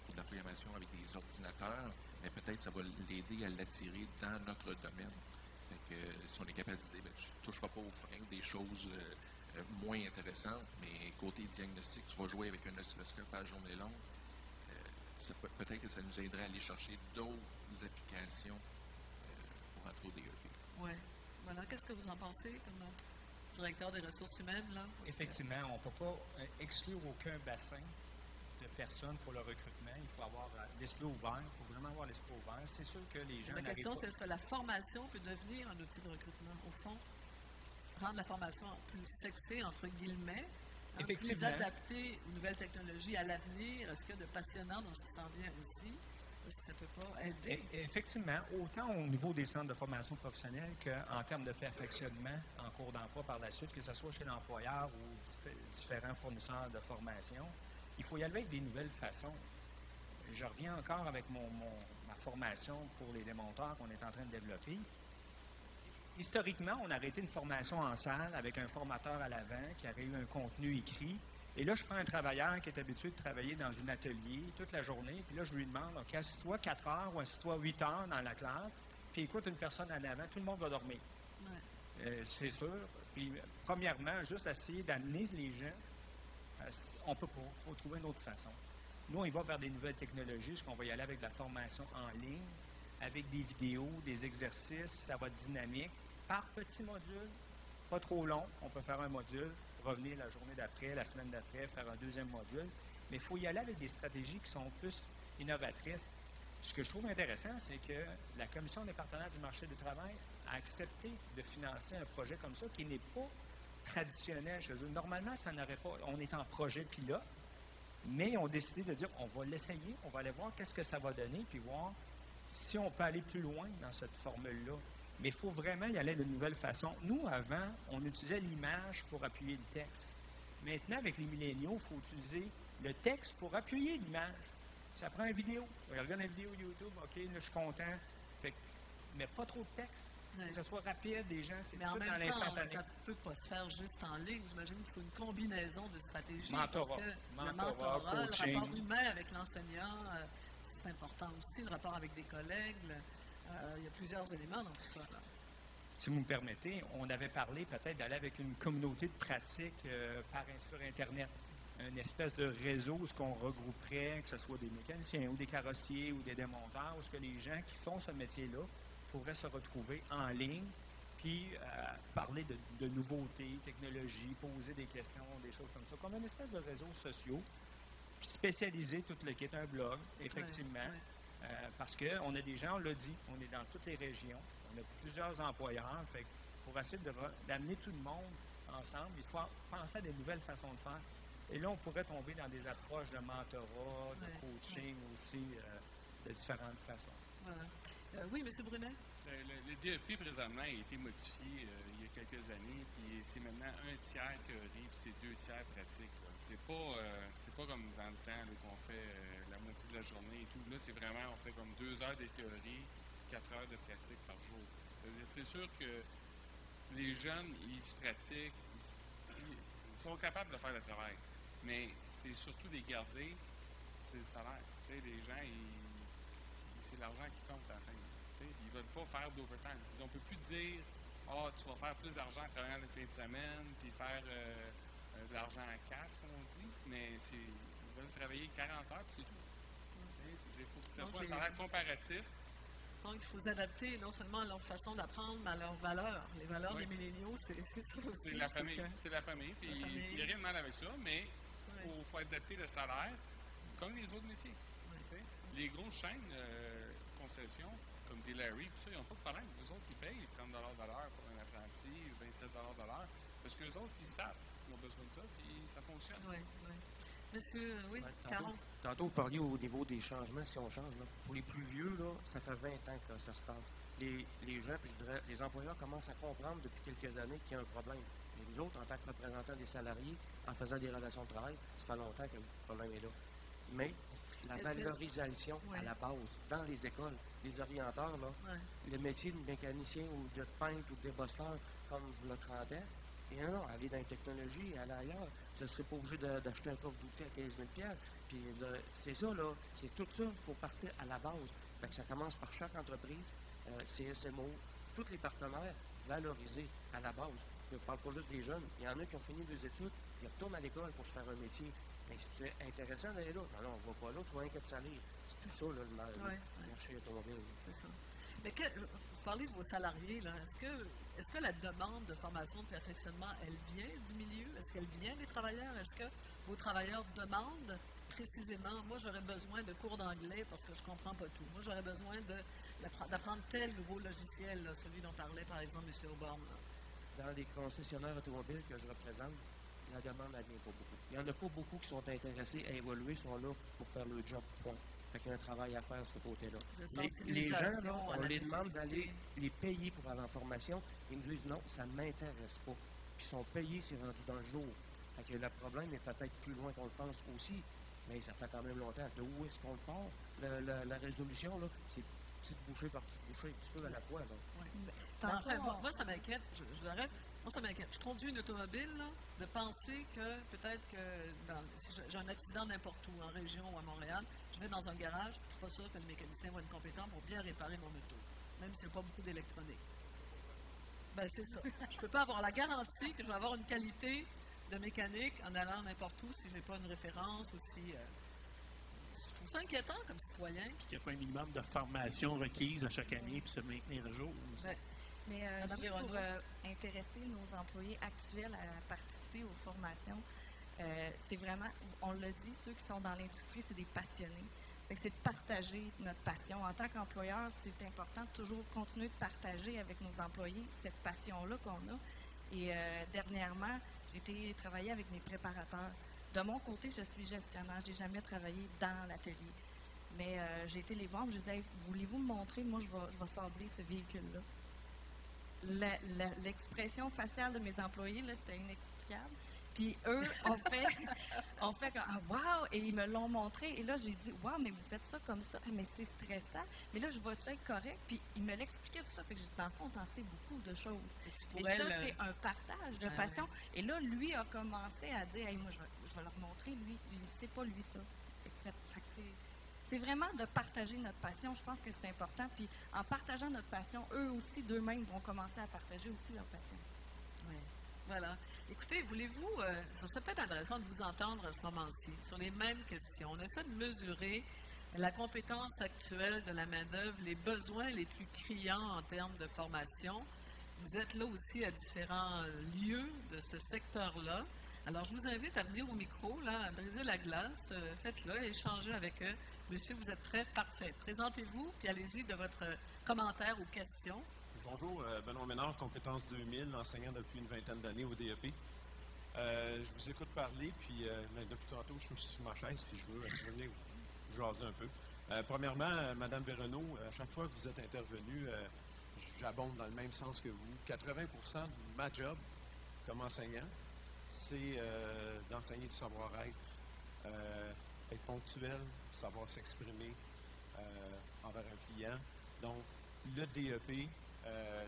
pour de la programmation avec des ordinateurs, mais peut-être ça va l'aider à l'attirer dans notre domaine. Fait que, si on est capable de dire, tu ne toucheras pas aux freins, des choses moins intéressantes, mais côté diagnostic, tu vas jouer avec un oscilloscope à la journée longue, peut-être que ça nous aiderait à aller chercher d'autres applications pour entrer au DEP. Oui. Voilà. Qu'est-ce que vous en pensez comme directeur des ressources humaines, là? Effectivement, on ne peut pas exclure aucun bassin de personnes pour le recrutement. Il faut avoir l'esprit ouvert. Il faut vraiment avoir l'esprit ouvert. C'est sûr que les gens La n'arrivent question, pas... c'est est-ce que la formation peut devenir un outil de recrutement? Au fond, rendre la formation plus sexée, entre guillemets, plus Effectivement. adaptée aux nouvelles technologies à l'avenir. Est-ce qu'il y a de passionnant dans ce qui s'en vient aussi? Est-ce que ça ne peut pas aider? Effectivement, autant au niveau des centres de formation professionnelle qu'en termes de perfectionnement en cours d'emploi par la suite, que ce soit chez l'employeur ou différents fournisseurs de formation, il faut y aller avec des nouvelles façons. Je reviens encore avec ma formation pour les démonteurs qu'on est en train de développer. Historiquement, on a arrêté une formation en salle avec un formateur à l'avant qui aurait eu un contenu écrit. Et là, je prends un travailleur qui est habitué de travailler dans un atelier toute la journée, puis là, je lui demande, OK, assis-toi 4 heures ou assis-toi 8 heures dans la classe, puis écoute une personne en avant, tout le monde va dormir. Ouais. C'est sûr. Puis, premièrement, juste essayer d'amener les gens, on peut pas. Il faut trouver une autre façon. Nous, on y va vers des nouvelles technologies, parce qu'on va y aller avec de la formation en ligne, avec des vidéos, des exercices, ça va être dynamique, par petits modules, pas trop long. On peut faire un module, revenir la journée d'après, la semaine d'après, faire un deuxième module. Mais il faut y aller avec des stratégies qui sont plus innovatrices. Ce que je trouve intéressant, c'est que la Commission des partenaires du marché du travail a accepté de financer un projet comme ça qui n'est pas traditionnel chez eux. Normalement, ça n'aurait pas. On est en projet pilote, mais ils ont décidé de dire on va l'essayer, on va aller voir qu'est-ce que ça va donner, puis voir si on peut aller plus loin dans cette formule-là. Mais il faut vraiment y aller de nouvelles façons. Nous, avant, on utilisait l'image pour appuyer le texte. Maintenant, avec les milléniaux, il faut utiliser le texte pour appuyer l'image. Ça prend une vidéo. Je regarde une vidéo YouTube, OK, là, je suis content. Mais pas trop de texte. Ouais. Que ce soit rapide, les gens, c'est Mais en tout dans même temps, l'instantané. ça ne peut pas se faire juste en ligne. J'imagine qu'il faut une combinaison de stratégies. Mentorat. Parce que le Mentorat, mentorat, coaching. le rapport humain avec l'enseignant, c'est important aussi. Le rapport avec des collègues, il y a plusieurs éléments dans tout ça. Là. Si vous me permettez, on avait parlé peut-être d'aller avec une communauté de pratique sur Internet. Une espèce de réseau où ce qu'on regrouperait, que ce soit des mécaniciens ou des carrossiers ou des démonteurs, où ce que les gens qui font ce métier-là pourraient se retrouver en ligne, puis parler de nouveautés, technologies, poser des questions, des choses comme ça, comme une espèce de réseau social, puis spécialiser tout le kit, un blog, effectivement, parce qu'on a des gens, on l'a dit, on est dans toutes les régions, on a plusieurs employeurs, fait que pour essayer d'amener tout le monde ensemble, il faut penser à des nouvelles façons de faire. Et là, on pourrait tomber dans des approches de mentorat, de coaching aussi, de différentes façons. Voilà. Oui, M. Brunet? Le DEP, présentement, a été modifié il y a quelques années, puis c'est maintenant 1 tiers théorie, puis c'est 2 tiers pratique. c'est pas comme dans le temps là, qu'on fait la moitié de la journée et tout. Là, c'est vraiment, on fait comme 2 heures de théorie, 4 heures de pratique par jour. C'est-à-dire, c'est sûr que les jeunes, ils se pratiquent, ils sont capables de faire le travail. Mais c'est surtout les garder, c'est le salaire. Tu sais, les gens, c'est l'argent qui compte à la fin. Tu sais, ils ne veulent pas faire d'overtime. On ne peut plus dire tu vas faire plus d'argent en travaillant les fins de semaine, puis faire de l'argent à cash, comme on dit, mais ils veulent travailler 40 heures, puis c'est tout. Il faut que ce soit un salaire comparatif. Donc, il faut s'adapter non seulement à leur façon d'apprendre, mais à leurs valeurs. Les valeurs des milléniaux, c'est ça aussi. C'est la famille. C'est la famille. Puis il n'y a rien de mal avec ça, mais il faut adapter le salaire comme les autres métiers. Les grosses chaînes concessions, comme des Larry, tout ça, ils n'ont pas de problème. Eux autres, ils payent 30 $ de l'heure pour un apprenti, 27 $ de l'heure, parce qu'eux autres, ils savent qu'ils ont besoin de ça, puis ça fonctionne. Oui. Monsieur, oui, Caron. Tantôt, vous parliez au niveau des changements, si on change. Là. Pour les plus vieux, là, ça fait 20 ans que ça se passe. Les gens, puis je dirais, les employeurs commencent à comprendre depuis quelques années qu'il y a un problème. Et nous autres, en tant que représentants des salariés, en faisant des relations de travail, ça fait longtemps que le problème est là. Mais la valorisation à la base, dans les écoles, les orienteurs, là, le métier de mécanicien ou de peintre ou de débosseur, comme vous le trentaine, et non, aller dans les technologies, aller ailleurs. Vous ne serez pas obligé d'acheter un coffre d'outils à 15 000 $. Puis c'est ça, là. C'est tout ça. Il faut partir à la base. Fait que ça commence par chaque entreprise, CSMO, tous les partenaires, valorisés à la base. Je ne parle pas juste des jeunes. Il y en a qui ont fini des études, ils retournent à l'école pour se faire un métier. Mais si tu es intéressant d'aller là, non, on ne va pas là, tu vas inquiéter de salaire. C'est plus ça, là, le marché automobile. C'est ça. Mais vous parlez de vos salariés, là. Est-ce que la demande de formation de perfectionnement, elle vient du milieu? Est-ce qu'elle vient des travailleurs? Est-ce que vos travailleurs demandent précisément, moi j'aurais besoin de cours d'anglais parce que je ne comprends pas tout. Moi j'aurais besoin d'apprendre tel nouveau logiciel, là, celui dont parlait par exemple M. Auborne. Dans les concessionnaires automobiles que je représente, la demande, elle vient pas beaucoup. Il n'y en a pas beaucoup qui sont intéressés à évoluer, sont là pour faire le job, point. Fait qu'il y a un travail à faire de ce côté-là. Les gens, là, on les demande d'aller les payer pour aller en formation. Ils nous disent non, ça ne m'intéresse pas. Puis ils sont payés, c'est rendu dans le jour. Fait que le problème est peut-être plus loin qu'on le pense aussi, mais ça fait quand même longtemps. De où est-ce qu'on le part? La résolution, là, c'est petite bouchée par petite bouchée, un petit peu à la fois. Là. Enfin, moi, ça m'inquiète. Je vous arrête. Moi, ça m'inquiète. Je conduis une automobile, là, de penser que peut-être que si j'ai un accident n'importe où, en région ou à Montréal, je vais dans un garage, je ne suis pas sûr que le mécanicien va être compétent pour bien réparer mon auto, même s'il n'y a pas beaucoup d'électronique. Ben, c'est ça. Je ne peux pas avoir la garantie que je vais avoir une qualité de mécanique en allant n'importe où si je n'ai pas une référence ou si... je trouve ça inquiétant comme citoyen. Puis qu'il n'y a pas un minimum de formation requise à chaque année pour se maintenir à jour. Mais juste pour intéresser nos employés actuels à participer aux formations, c'est vraiment, on l'a dit, ceux qui sont dans l'industrie, c'est des passionnés. Fait que c'est de partager notre passion. En tant qu'employeur, c'est important de toujours continuer de partager avec nos employés cette passion-là qu'on a. Et dernièrement, j'ai été travailler avec mes préparateurs. De mon côté, je suis gestionnaire. Je n'ai jamais travaillé dans l'atelier. Mais j'ai été les voir, je disais, hey, voulez-vous me montrer, moi, je vais sabler ce véhicule-là. L'expression faciale de mes employés, là, c'était inexplicable. Puis eux ont fait comme, ah, wow! Et ils me l'ont montré. Et là, j'ai dit, wow, mais vous faites ça comme ça. Ah, mais c'est stressant. Mais là, je vais être correct. Puis ils me l'expliquaient tout ça. Fait que dans le fond, t'en sais beaucoup de choses. Et ça, c'est un partage de passion. Et là, lui a commencé à dire, hey, moi, je vais leur montrer, lui. C'est pas lui, ça. C'est vraiment de partager notre passion. Je pense que c'est important. Puis en partageant notre passion, eux aussi, d'eux-mêmes, vont commencer à partager aussi leur passion. Oui. Voilà. Écoutez, voulez-vous, ça serait peut-être intéressant de vous entendre à ce moment-ci sur les mêmes questions. On essaie de mesurer la compétence actuelle de la main-d'œuvre, les besoins les plus criants en termes de formation. Vous êtes là aussi à différents lieux de ce secteur-là. Alors, je vous invite à venir au micro, là, à briser la glace. Faites-le, échangez avec eux. Monsieur, vous êtes prêt? Parfait. Présentez-vous, puis allez-y de votre commentaire ou question. Bonjour, Benoît Ménard, compétence 2000, enseignant depuis une vingtaine d'années au DEP. Je vous écoute parler, puis depuis tantôt, je suis sur ma chaise, puis je veux venir vous jaser un peu. Premièrement, Mme Véronneau, à chaque fois que vous êtes intervenue, j'abonde dans le même sens que vous. 80% de ma job comme enseignant, c'est dans enseigner du savoir-être, être ponctuel, savoir s'exprimer envers un client. Donc, le DEP,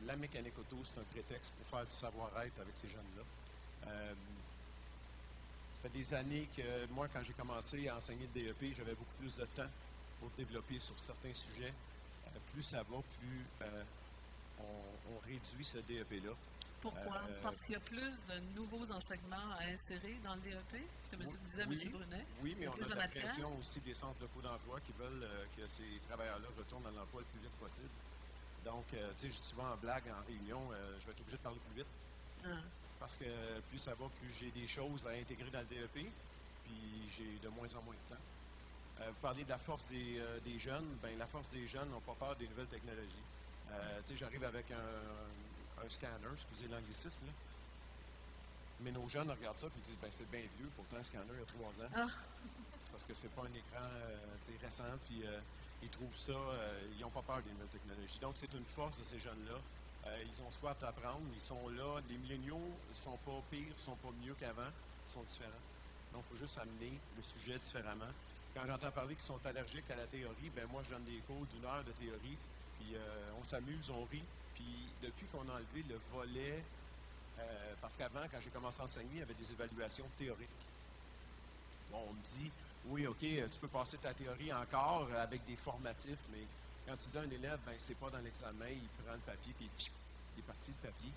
la mécanique auto, c'est un prétexte pour faire du savoir-être avec ces jeunes-là. Ça fait des années que moi, quand j'ai commencé à enseigner le DEP, j'avais beaucoup plus de temps pour développer sur certains sujets. Plus ça va, plus on réduit ce DEP-là. Pourquoi? Parce qu'il y a plus de nouveaux enseignements à insérer dans le DEP? Ce que disait M. Brunet. Oui, mais on a de la matière. pression aussi des centres locaux d'emploi qui veulent que ces travailleurs-là retournent dans l'emploi le plus vite possible. Donc, tu sais, je dis souvent en blague, en réunion, je vais être obligé de parler plus vite. Parce que plus ça va, plus j'ai des choses à intégrer dans le DEP, puis j'ai de moins en moins de temps. Vous parlez de la force des jeunes. Bien, la force des jeunes n'ont pas peur des nouvelles technologies. Tu sais, j'arrive avec un scanner, excusez l'anglicisme, là. Mais nos jeunes regardent ça et disent, ben c'est bien vieux, pourtant un scanner il y a 3 ans. C'est parce que c'est pas un écran récent, puis ils trouvent ça, ils n'ont pas peur des nouvelles technologies. Donc, c'est une force de ces jeunes-là. Ils ont soif d'apprendre, ils sont là. Les milléniaux ne sont pas pires, ne sont pas mieux qu'avant, ils sont différents. Donc, il faut juste amener le sujet différemment. Quand j'entends parler qu'ils sont allergiques à la théorie, ben moi, je donne des cours d'1 heure de théorie, puis on s'amuse, on rit. Puis, depuis qu'on a enlevé le volet, parce qu'avant, quand j'ai commencé à enseigner, il y avait des évaluations théoriques. Bon, on me dit, oui, OK, tu peux passer ta théorie encore avec des formatifs, mais quand tu dis à un élève, ben c'est pas dans l'examen, il prend le papier, puis il est parti de papier.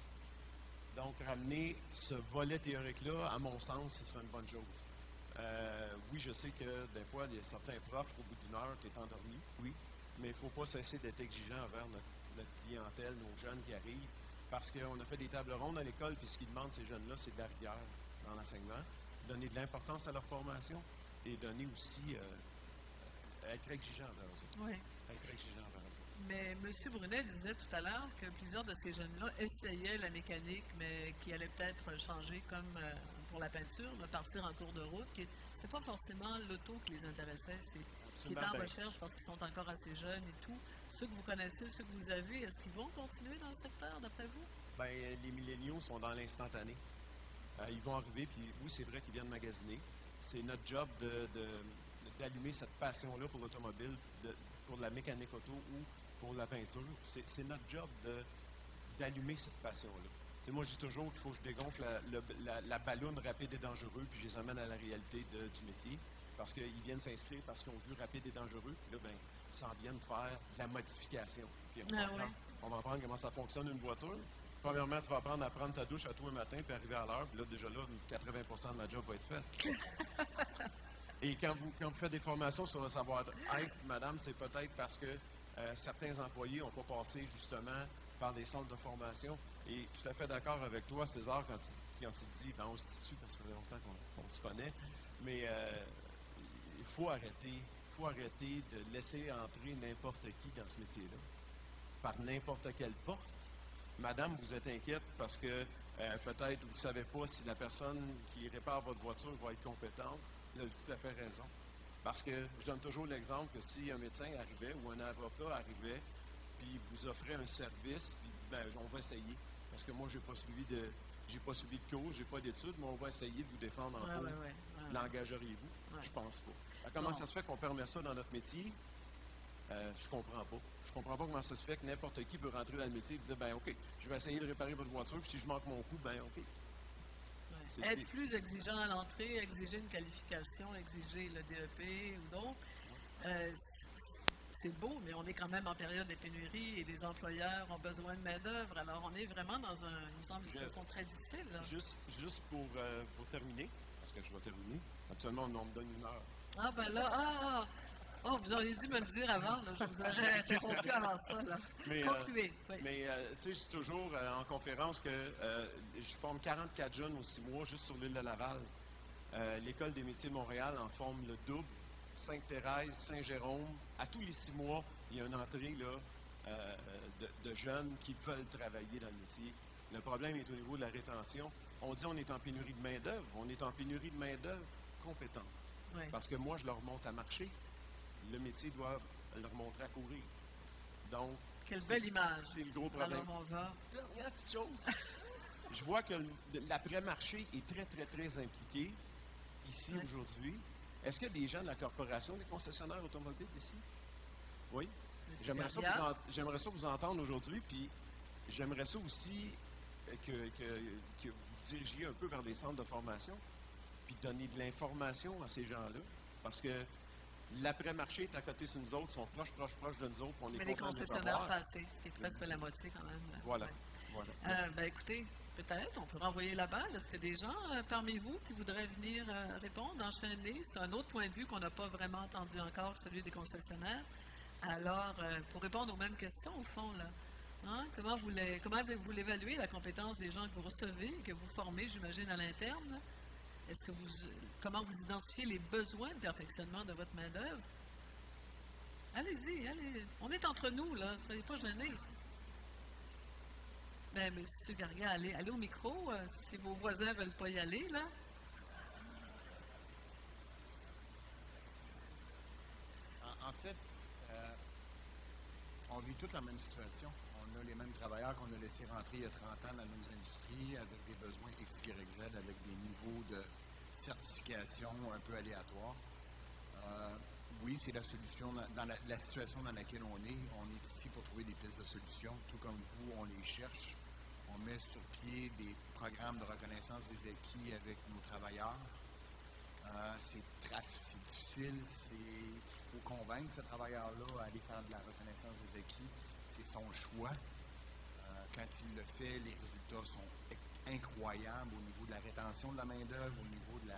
Donc, ramener ce volet théorique-là, à mon sens, ce serait une bonne chose. Oui, je sais que des fois, il y a certains profs, au bout d'1 heure, tu es endormi, oui, mais il ne faut pas cesser d'être exigeant envers notre clientèle, nos jeunes qui arrivent, parce qu'on a fait des tables rondes à l'école, puis ce qu'ils demandent, ces jeunes-là, c'est de la rigueur dans l'enseignement, donner de l'importance à leur formation et donner aussi, être exigeant envers eux. Oui. Être exigeant envers eux. Mais M. Brunet disait tout à l'heure que plusieurs de ces jeunes-là essayaient la mécanique, mais qui allait peut-être changer comme pour la peinture, partir en cours de route. Ce n'était pas forcément l'auto qui les intéressait, c'est qui est en recherche parce qu'ils sont encore assez jeunes et tout. Ceux que vous connaissez, ceux que vous avez, est-ce qu'ils vont continuer dans le secteur, d'après vous? Bien, les milléniaux sont dans l'instantané. Ils vont arriver, puis oui, c'est vrai qu'ils viennent magasiner. C'est notre job d'allumer cette passion-là pour l'automobile, pour la mécanique auto ou pour la peinture. C'est notre job d'allumer cette passion-là. Tu sais, moi, je dis toujours qu'il faut que je dégonfle la balloune rapide et dangereux, puis je les amène à la réalité du métier, parce qu'ils viennent s'inscrire parce qu'ils ont vu rapide et dangereux, puis là, bien, ils s'en viennent faire de la modification. Puis on va apprendre comment ça fonctionne une voiture. Premièrement, tu vas apprendre à prendre ta douche à tous les matins, puis arriver à l'heure, puis là, déjà là, 80% de ma job va être faite. Et quand vous faites des formations sur le savoir-être, madame, c'est peut-être parce que certains employés n'ont pas passé justement par des centres de formation. Et tout à fait d'accord avec toi, César, quand tu dis, ben on se dit dessus parce que ça fait longtemps qu'on se connaît, mais il faut arrêter de laisser entrer n'importe qui dans ce métier-là, par n'importe quelle porte. Madame, vous êtes inquiète parce que peut-être vous ne savez pas si la personne qui répare votre voiture va être compétente. Vous avez tout à fait raison. Parce que je donne toujours l'exemple que si un médecin arrivait ou un avocat arrivait, puis vous offrait un service, puis il dit, ben, on va essayer. Parce que moi, j'ai pas suivi de cours, j'ai pas d'études, mais on va essayer de vous défendre en cours. L'engageriez-vous? Je pense pas. Alors, comment ça se fait qu'on permet ça dans notre métier? Je comprends pas. Je comprends pas comment ça se fait que n'importe qui peut rentrer dans le métier et dire, ben OK, je vais essayer de réparer votre voiture, puis si je manque mon coup, ben OK. Être plus exigeant à l'entrée, exiger une qualification, exiger le DEP ou d'autres, c'est beau, mais on est quand même en période de pénurie et les employeurs ont besoin de main-d'œuvre. Alors, on est vraiment dans une situation très difficile. Là. Juste pour terminer, parce que je vais terminer, actuellement, on me donne 1 heure. Ah, ben là, vous auriez dû me le dire avant, là. Je vous aurais interrompu avant ça. Là. Concluez. Oui. Mais tu sais, je dis toujours en conférence que je forme 44 jeunes aux 6 mois juste sur l'île de Laval. L'École des métiers de Montréal en forme le double. Sainte-Thérèse, Saint-Jérôme. À tous les 6 mois, il y a une entrée là, de jeunes qui veulent travailler dans le métier. Le problème est au niveau de la rétention. On dit qu'on est en pénurie de main-d'œuvre. On est en pénurie de main-d'œuvre compétente. Oui. Parce que moi, je leur montre à marcher. Le métier doit leur montrer à courir. Donc, quelle belle image. C'est le gros problème. Dernière petite chose. Je vois que l'après-marché est très, très, très impliqué. ici Oui. aujourd'hui. Est-ce qu'il y a des gens de la corporation des concessionnaires automobiles ici? Oui. Monsieur J'aimerais ça, Gardia. j'aimerais ça vous entendre aujourd'hui, puis j'aimerais ça aussi que vous dirigiez un peu vers des centres de formation, puis donner de l'information à ces gens-là, parce que l'après-marché est à côté de nous autres, sont proches de nous autres, puis on est Mais les content de les concessionnaires avoir. passés, ce qui est presque la moitié quand même. Voilà. Ouais. Voilà. Merci. Ben, écoutez, peut-être, on peut renvoyer la balle. Est-ce que des gens parmi vous qui voudraient venir répondre, enchaîner? C'est un autre point de vue qu'on n'a pas vraiment entendu encore, celui des concessionnaires. Alors, pour répondre aux mêmes questions, au fond, là, hein, comment avez-vous l'évaluez, la compétence des gens que vous recevez, que vous formez, j'imagine, à l'interne? Comment vous identifiez les besoins de perfectionnement de votre main-d'œuvre? Allez-y, allez. On est entre nous, là. Ne soyez pas gênés. Ben, M. Garga, allez au micro. Si vos voisins ne veulent pas y aller, là. En fait, on vit toute la même situation. On a les mêmes travailleurs qu'on a laissés rentrer il y a 30 ans dans nos industries avec des besoins X, Y, Z, avec des niveaux de certification un peu aléatoires. Oui, c'est la solution dans la situation dans laquelle on est. On est ici pour trouver des pistes de solutions. Tout comme vous, on les cherche. On met sur pied des programmes de reconnaissance des acquis avec nos travailleurs. C'est difficile, il faut convaincre ce travailleur-là à aller faire de la reconnaissance des acquis. C'est son choix. Quand il le fait, les résultats sont incroyables au niveau de la rétention de la main-d'œuvre, au niveau de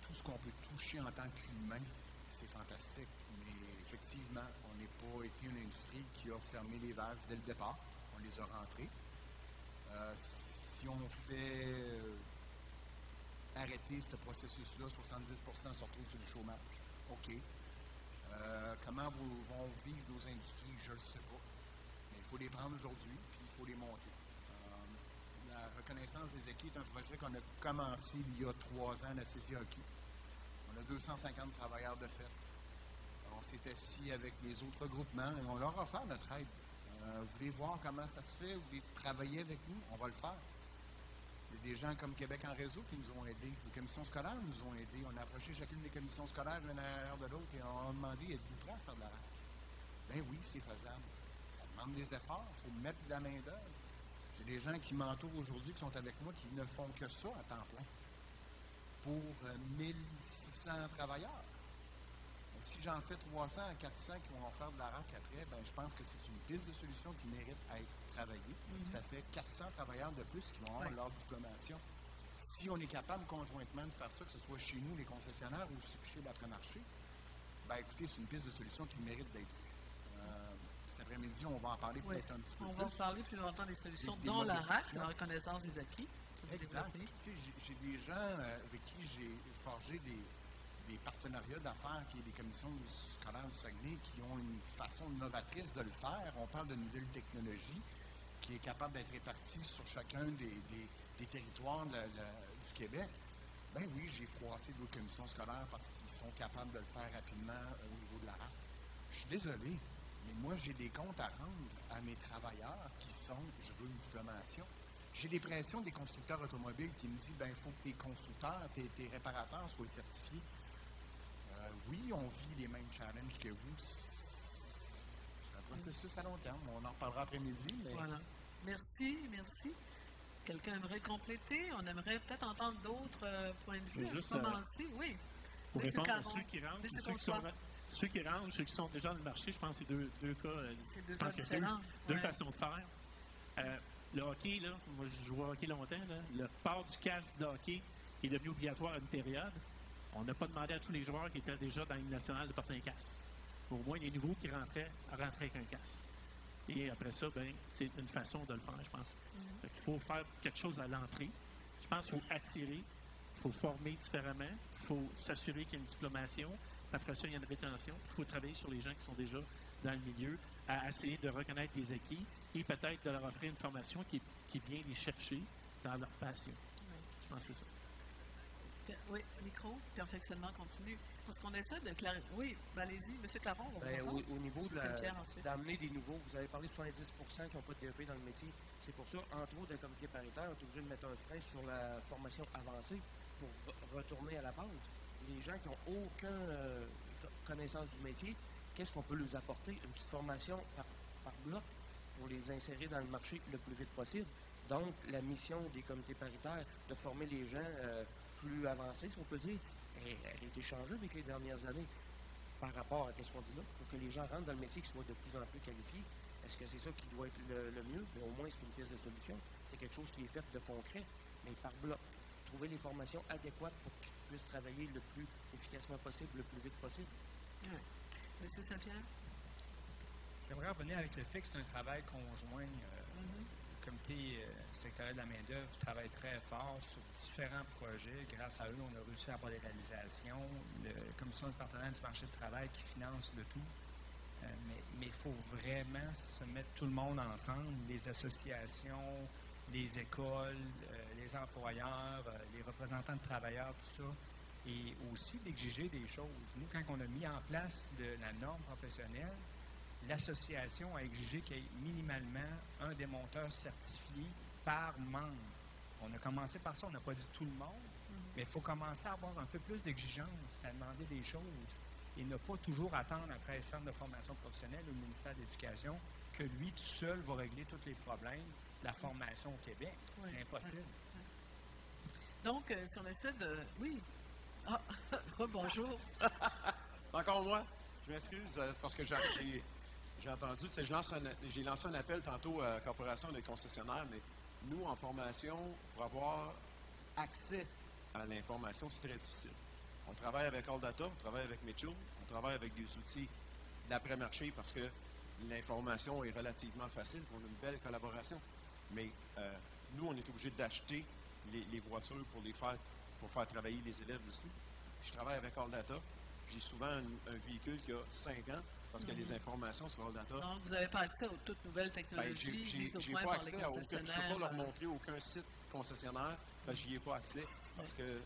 tout ce qu'on peut toucher en tant qu'humain, c'est fantastique. Mais effectivement, on n'est pas été une industrie qui a fermé les valves dès le départ. On les a rentrés. Si on fait arrêter ce processus-là, 70% se retrouvent sur le chômage. OK. Comment vont vivre nos industries, je ne le sais pas. Mais il faut les prendre aujourd'hui, puis il faut les monter. La reconnaissance des acquis est un projet qu'on a commencé il y a 3 ans à la CCAQ. On a 250 travailleurs de fait. On s'est assis avec les autres groupements et on leur a offert notre aide. Vous voulez voir comment ça se fait? Vous voulez travailler avec nous? On va le faire. Il y a des gens comme Québec en réseau qui nous ont aidés. Les commissions scolaires nous ont aidés. On a approché chacune des commissions scolaires l'une derrière de l'autre et on a demandé, êtes-vous prêts à faire de la RAC? Ben oui, c'est faisable. Ça demande des efforts. Il faut mettre de la main-d'œuvre. J'ai des gens qui m'entourent aujourd'hui, qui sont avec moi, qui ne font que ça à temps plein. Pour 1600 travailleurs. Et si j'en fais 300 à 400 qui vont en faire de la RAC après, ben, je pense que c'est une piste de solution qui mérite à être travaillée. Ça fait 400 travailleurs de plus qui vont avoir leur diplomation. Si on est capable conjointement de faire ça, que ce soit chez nous, les concessionnaires, ou chez l'après-marché, ben écoutez, c'est une piste de solution qui mérite d'être vue. Cet après-midi, on va en parler peut-être un petit peu On plus. va parler plus longtemps des solutions, Des dont la modes de RAC, solution. la reconnaissance des acquis. Exact. Tu sais, j'ai des gens avec qui j'ai forgé des partenariats d'affaires, qui est des commissions scolaires du Saguenay, qui ont une façon novatrice de le faire. On parle de nouvelles technologies qui est capable d'être répartie sur chacun des territoires du Québec. Ben oui, j'ai froissé d'autres commissions scolaires parce qu'ils sont capables de le faire rapidement au niveau de la RAC. Je suis désolé, mais moi, j'ai des comptes à rendre à mes travailleurs qui sont, je veux une diplomation. J'ai des pressions des constructeurs automobiles qui me disent, ben il faut que tes constructeurs, tes réparateurs soient certifiés. Oui, on vit les mêmes challenges que vous. C'est un processus à long terme. On en reparlera après-midi. Mais... Voilà. Merci. Quelqu'un aimerait compléter? On aimerait peut-être entendre d'autres points de vue à Juste, ce moment-ci. Oui. Pour Monsieur répondre à Caron. ceux qui rentrent, Monsieur ceux qui rentrent, ceux qui sont déjà dans le marché, je pense que c'est deux cas. C'est deux je pense cas qu'il y a différents. deux Ouais. façons de faire. Le hockey, là, moi je joue au hockey longtemps, là, le port du casque de hockey est devenu obligatoire à une période. On n'a pas demandé à tous les joueurs qui étaient déjà dans l'Union nationale de porter un casque. Au moins, les nouveaux qui rentraient avec un casque. Et après ça, ben, c'est une façon de le faire, je pense. Il faut faire quelque chose à l'entrée. Je pense qu'il faut attirer, il faut former différemment, il faut s'assurer qu'il y a une diplomation. Après ça, il y a une rétention. Il faut travailler sur les gens qui sont déjà dans le milieu, à essayer de reconnaître les acquis et peut-être de leur offrir une formation qui vient les chercher dans leur passion. Je pense que c'est ça. Oui, micro, perfectionnement continu. Parce qu'on essaie de clarifier. Oui, ben allez-y, M. Caron, on va Ben, vous entendre. au niveau Saint-Pierre, ensuite. d'amener des nouveaux, vous avez parlé de 70% qui n'ont pas de DEP dans le métier. C'est pour ça, entre autres, le comité paritaire, on est obligé de mettre un frein sur la formation avancée. pour retourner à la base, les gens qui n'ont aucune connaissance du métier, qu'est-ce qu'on peut leur apporter? Une petite formation par bloc pour les insérer dans le marché le plus vite possible. Donc, la mission des comités paritaires de former les gens plus avancés, si on peut dire, elle a été changée avec les dernières années par rapport à ce qu'on dit là, pour que les gens rentrent dans le métier, qu'ils soient de plus en plus qualifiés. Est-ce que c'est ça qui doit être le mieux? Mais au moins, c'est une pièce de solution. C'est quelque chose qui est fait de concret, mais par bloc. Trouver les formations adéquates pour qu'ils puissent travailler le plus efficacement possible, le plus vite possible. Oui. Monsieur Saint-Pierre? J'aimerais revenir avec le fait que c'est un travail conjoint. Le comité sectoriel de la main-d'œuvre travaille très fort sur différents projets. Grâce à eux, on a réussi à avoir des réalisations. La commission de partenariat du marché du travail qui finance le tout. Mais il faut vraiment se mettre tout le monde ensemble, les associations, les écoles, les employeurs, les représentants de travailleurs, tout ça, et aussi d'exiger des choses. Nous, quand on a mis en place la norme professionnelle, l'association a exigé qu'il y ait minimalement un démonteur certifié par membre. On a commencé par ça, on n'a pas dit tout le monde, mais il faut commencer à avoir un peu plus d'exigence, à demander des choses, et ne pas toujours attendre après le centre de formation professionnelle ou le ministère de l'Éducation que lui, tout seul, va régler tous les problèmes de la formation au Québec. Oui. C'est impossible. Oui. Donc, si on essaie de... Oui. Ah, rebonjour. C'est encore moi? Je m'excuse, c'est parce que j'ai entendu, tu sais, j'ai lancé un appel tantôt à la Corporation des concessionnaires, mais nous, en formation, pour avoir accès à l'information, c'est très difficile. On travaille avec AllData, on travaille avec Mitchell, on travaille avec des outils d'après-marché parce que l'information est relativement facile, on a une belle collaboration. Mais nous, on est obligé d'acheter les voitures pour faire travailler les élèves dessus. Je travaille avec AllData. J'ai souvent un véhicule qui a 5 ans parce que les informations sur AllData. Donc, vous n'avez pas accès aux toutes nouvelles technologies mises au point par les concessionnaires. Je ne peux pas leur montrer aucun site concessionnaire parce que je n'y ai pas accès parce que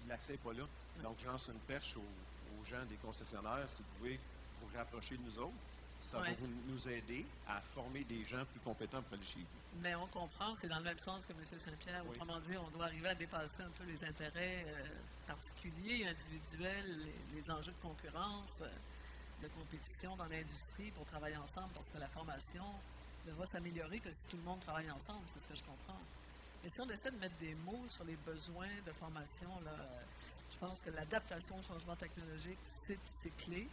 l'accès n'est pas là. Donc, je lance une perche aux gens des concessionnaires. Si vous pouvez vous rapprocher de nous autres, ça va nous aider à former des gens plus compétents pour aller chez vous. Mais on comprend, c'est dans le même sens que M. Saint-Pierre. Oui. Autrement dit, on doit arriver à dépasser un peu les intérêts particuliers, individuels, les enjeux de concurrence, de compétition dans l'industrie pour travailler ensemble, parce que la formation ne va s'améliorer que si tout le monde travaille ensemble, c'est ce que je comprends. Mais si on essaie de mettre des mots sur les besoins de formation, là, je pense que l'adaptation au changement technologique, c'est clé.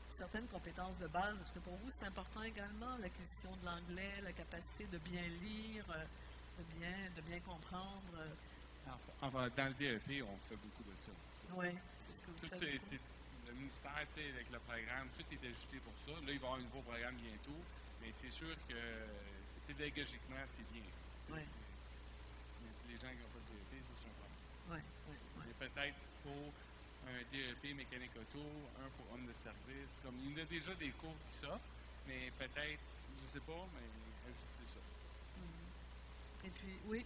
Certaines compétences de base, parce que pour vous, c'est important également, l'acquisition de l'anglais, la capacité de bien lire, de bien comprendre. Enfin, dans le DEP, on fait beaucoup de ça. Oui, c'est ce que vous faites. Le ministère, avec le programme, tout est ajusté pour ça. Là, il va y avoir un nouveau programme bientôt, mais c'est sûr que pédagogiquement, c'est bien. Oui. Mais les gens qui n'ont pas de DEP, c'est un problème. Oui. Mais peut-être pour un DEP mécanique auto, un pour homme de service. Comme il y a déjà des cours qui s'offrent, mais peut-être, je ne sais pas, mais ajuster ça. Et puis, oui.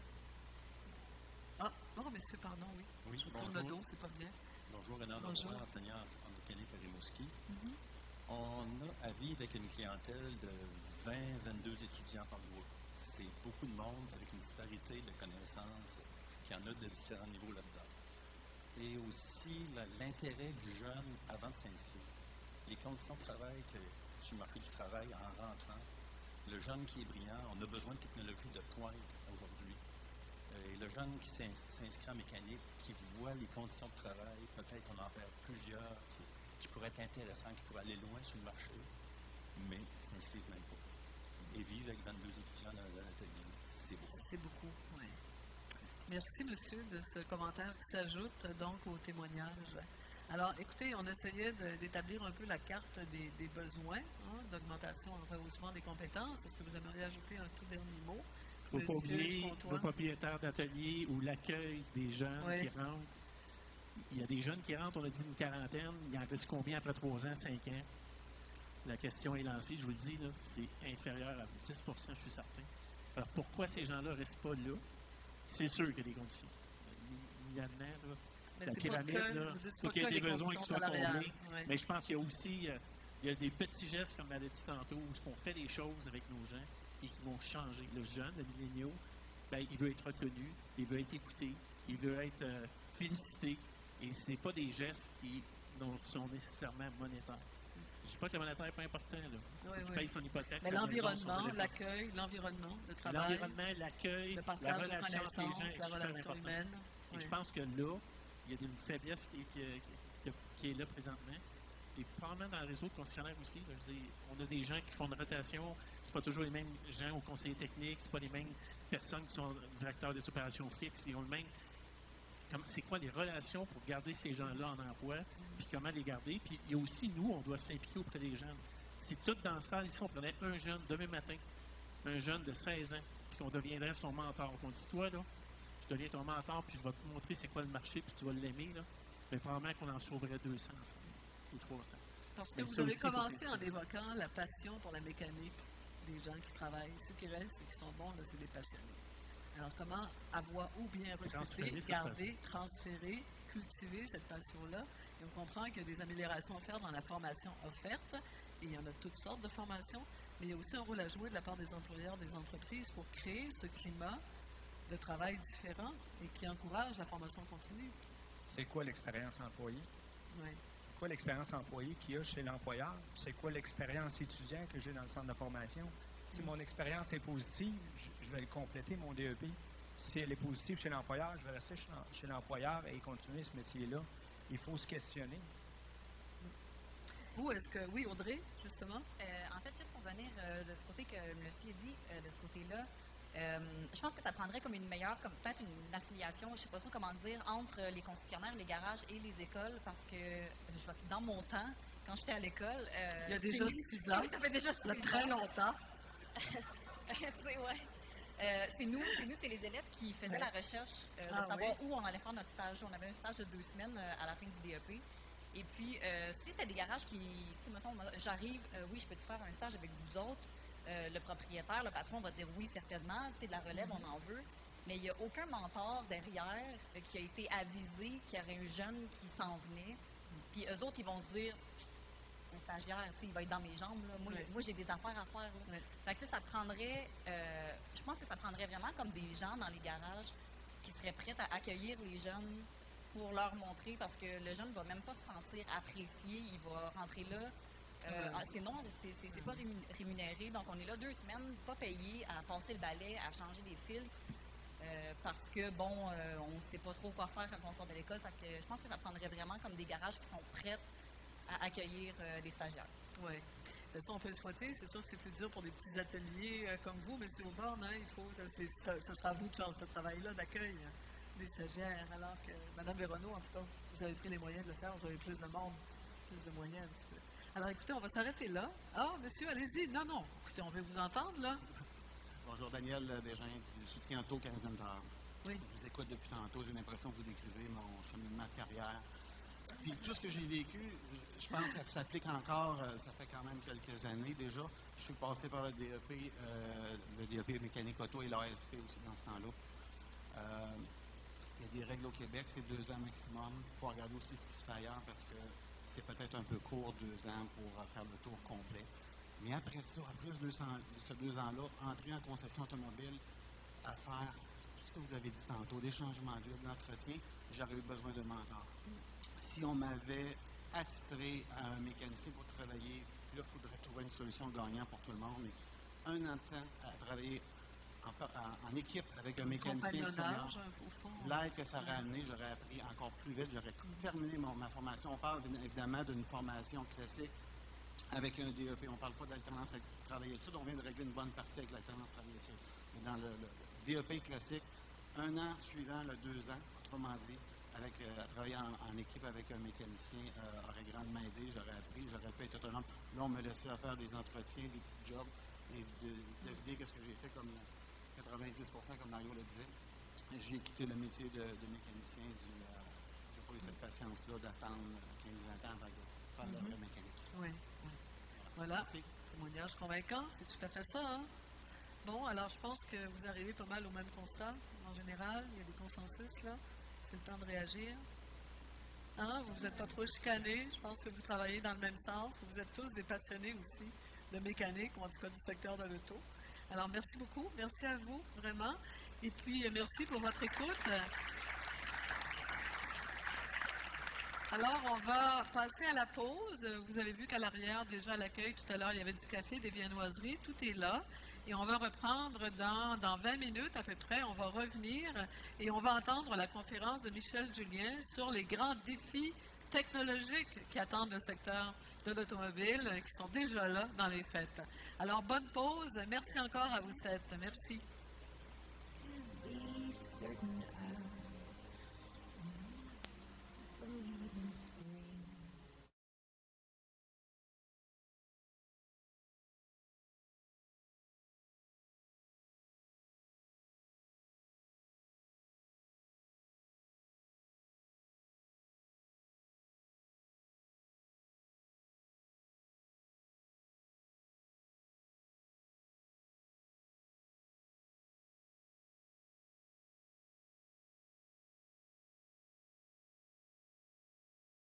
Ah, non, monsieur, pardon, oui. Oui, je tourne le dos, c'est pas bien. Bonjour, Renan Lavoie, enseignant en mécanique à Rimouski. On a à vivre avec une clientèle de 20-22 étudiants par groupe. C'est beaucoup de monde avec une disparité de connaissances, qui en a de différents niveaux là-dedans. Et aussi l'intérêt du jeune avant de s'inscrire. Les conditions de travail sur le marché du travail en rentrant. Le jeune qui est brillant, on a besoin de technologie de pointe aujourd'hui. Et le jeune qui s'inscrit en mécanique, qui voit les conditions de travail, peut-être qu'on en perd plusieurs qui pourraient être intéressants, qui pourraient aller loin sur le marché, mais ils ne s'inscrivent même pas. Et vivre avec 22 étudiants dans l'atelier, c'est beaucoup. C'est beaucoup, oui. Merci, monsieur, de ce commentaire qui s'ajoute donc au témoignage. Alors, écoutez, on essayait d'établir un peu la carte des besoins d'augmentation en rehaussement des compétences. Est-ce que vous aimeriez ajouter un tout dernier mot? Il ne faut pas oublier nos propriétaires d'ateliers ou l'accueil des jeunes qui rentrent. Il y a des jeunes qui rentrent, on a dit une quarantaine. Il y en reste combien après 3 ans, 5 ans? La question est lancée, je vous le dis, c'est inférieur à 10 je suis certain. Alors, pourquoi ces gens-là ne restent pas là? C'est sûr qu'il y a des conditions. Il y en a, la pyramide, il faut qu'il y ait des besoins qui soient comblés. Ouais. Mais je pense qu'il y a aussi il y a des petits gestes, comme elle a dit tantôt, où on fait des choses avec nos gens et qui vont changer. Le jeune, le milléniaux, il veut être reconnu, il veut être écouté, il veut être féliciter. Et ce n'est pas des gestes qui sont nécessairement monétaires. Je ne dis pas que le monétaire n'est pas important. Là. Il paye son hypothèque. Mais l'environnement, l'accueil, l'environnement, le travail. L'environnement, l'accueil, le la partage relation de entre les gens connaissances, est la super relation importante. humaine. Et Oui. je pense que là, il y a une faiblesse qui est là présentement. Et probablement dans le réseau de concessionnaires aussi. Là, je veux dire, on a des gens qui font une rotation. C'est pas toujours les mêmes gens au conseiller technique. C'est pas les mêmes personnes qui sont directeurs des opérations fixes. Ils ont le même. C'est quoi les relations pour garder ces gens-là en emploi, puis comment les garder. Puis il y a aussi, nous, on doit s'impliquer auprès des jeunes. Si tout dans la salle, ici, on prenait un jeune demain matin, un jeune de 16 ans, puis qu'on deviendrait son mentor, qu'on dit, toi, là, je deviens ton mentor, puis je vais te montrer c'est quoi le marché, puis tu vas l'aimer, là, mais probablement qu'on en sauverait 200 ou 300. Parce que Mais vous ça avez aussi, faut commencé que- en évoquant la passion pour la mécanique des gens qui travaillent. Ceux qui restent et qui sont bons, là, c'est des passionnés. Alors, comment avoir ou bien Transférer recruter, cette garder, transférer, cultiver cette passion-là? Et on comprend qu'il y a des améliorations à faire dans la formation offerte, et il y en a toutes sortes de formations, mais il y a aussi un rôle à jouer de la part des employeurs, des entreprises, pour créer ce climat de travail différent et qui encourage la formation continue. C'est quoi l'expérience employée? Oui. C'est quoi l'expérience employée qu'il y a chez l'employeur? C'est quoi l'expérience étudiant que j'ai dans le centre de formation? Si mon expérience est positive, je vais compléter mon DEP. Si elle est positive chez l'employeur, je vais rester chez l'employeur et continuer ce métier-là. Il faut se questionner. Vous, est-ce que... Oui, Audrey, justement? En fait, juste pour venir de ce côté que le monsieur a dit, de ce côté-là, je pense que ça prendrait comme une meilleure, comme peut-être une affiliation, je ne sais pas trop comment dire, entre les concessionnaires, les garages et les écoles, parce que dans mon temps, quand j'étais à l'école... il y a déjà 6 ans. Oui, ça fait déjà 6 ans. Très longtemps. C'est nous, c'est les élèves qui faisaient la recherche de savoir où on allait faire notre stage. On avait un stage de 2 semaines à la fin du DEP. Et puis, si c'était des garages qui, tu sais, mettons, j'arrive, oui, je peux te faire un stage avec vous autres. Le propriétaire, le patron va dire oui, certainement. Tu sais, de la relève, on en veut. Mais il n'y a aucun mentor derrière qui a été avisé qu'il y aurait un jeune qui s'en venait. Puis eux autres, ils vont se dire, un stagiaire, tu sais, il va être dans mes jambes. Là. Moi, j'ai des affaires à faire. Là. Fait que, tu sais, ça prendrait, je pense que ça prendrait vraiment comme des gens dans les garages qui seraient prêts à accueillir les jeunes pour leur montrer, parce que le jeune ne va même pas se sentir apprécié. Il va rentrer là. C'est non, c'est pas rémunéré. Donc, on est là 2 semaines, pas payé, à passer le balai, à changer des filtres. Parce que, bon, on ne sait pas trop quoi faire quand on sort de l'école. Fait que je pense que ça prendrait vraiment comme des garages qui sont prêts à accueillir des stagiaires. Oui. Mais ça, on peut le souhaiter. C'est sûr que c'est plus dur pour des petits ateliers comme vous, mais c'est au bord, hein, il faut, ce sera à vous de faire ce travail-là d'accueil des stagiaires. Alors que, Mme Véronneau, en tout cas, vous avez pris les moyens de le faire, vous avez plus de monde, plus de moyens un petit peu. Alors, écoutez, on va s'arrêter là. Ah, monsieur, allez-y. Non. Écoutez, on veut vous entendre, là. Bonjour, Daniel Bégin, du soutien auto Canadian Tire. Oui. Je vous écoute depuis tantôt. J'ai l'impression que vous décrivez mon cheminement de carrière. Puis tout ce que j'ai vécu, je pense que ça s'applique encore, ça fait quand même quelques années déjà. Je suis passé par le DEP mécanique auto et l'ASP aussi dans ce temps-là. Il y a des règles au Québec, c'est 2 ans maximum. Il faut regarder aussi ce qui se fait ailleurs parce que c'est peut-être un peu court, 2 ans, pour faire le tour complet. Mais après ça, après ces 2 ans-là, entrer en concession automobile, à faire tout ce que vous avez dit tantôt, des changements d'huile, de l'entretien, j'aurais eu besoin de mentor. Si on m'avait attitré à un mécanicien pour travailler, là, il faudrait trouver une solution gagnante pour tout le monde. Mais 1 an de temps à travailler en équipe avec un mécanicien senior, l'aide que ça aurait amené, j'aurais appris encore plus vite, j'aurais terminé ma formation. On parle évidemment d'une formation classique avec un DEP. On ne parle pas d'alternance avec travail-études. On vient de régler une bonne partie avec l'alternance travail-études. Mais dans le DEP classique, 1 an suivant le 2 ans, autrement dit, avec travailler en équipe avec un mécanicien aurait grandement aidé. J'aurais appris, j'aurais pu être autonome. Là, on me laissait faire des entretiens, des petits jobs, et de vider ce que j'ai fait comme 90%, comme Mario le disait. J'ai quitté le métier de mécanicien. Je n'ai pas eu cette patience-là d'attendre 15-20 ans avant de faire de la mécanique. Oui. Voilà. Témoignage convaincant, c'est tout à fait ça. Hein? Bon, alors je pense que vous arrivez pas mal au même constat. En général, il y a des consensus là. C'est le temps de réagir. Hein? Vous n'êtes pas trop chicanés. Je pense que vous travaillez dans le même sens. Vous êtes tous des passionnés aussi de mécanique, ou en tout cas du secteur de l'auto. Alors, merci beaucoup. Merci à vous, vraiment. Et puis, merci pour votre écoute. Alors, on va passer à la pause. Vous avez vu qu'à l'arrière, déjà à l'accueil, tout à l'heure, il y avait du café, des viennoiseries. Tout est là. Et on va reprendre dans 20 minutes à peu près. On va revenir et on va entendre la conférence de Michel Julien sur les grands défis technologiques qui attendent le secteur de l'automobile, qui sont déjà là dans les fêtes. Alors, bonne pause. Merci encore à vous sept. Merci.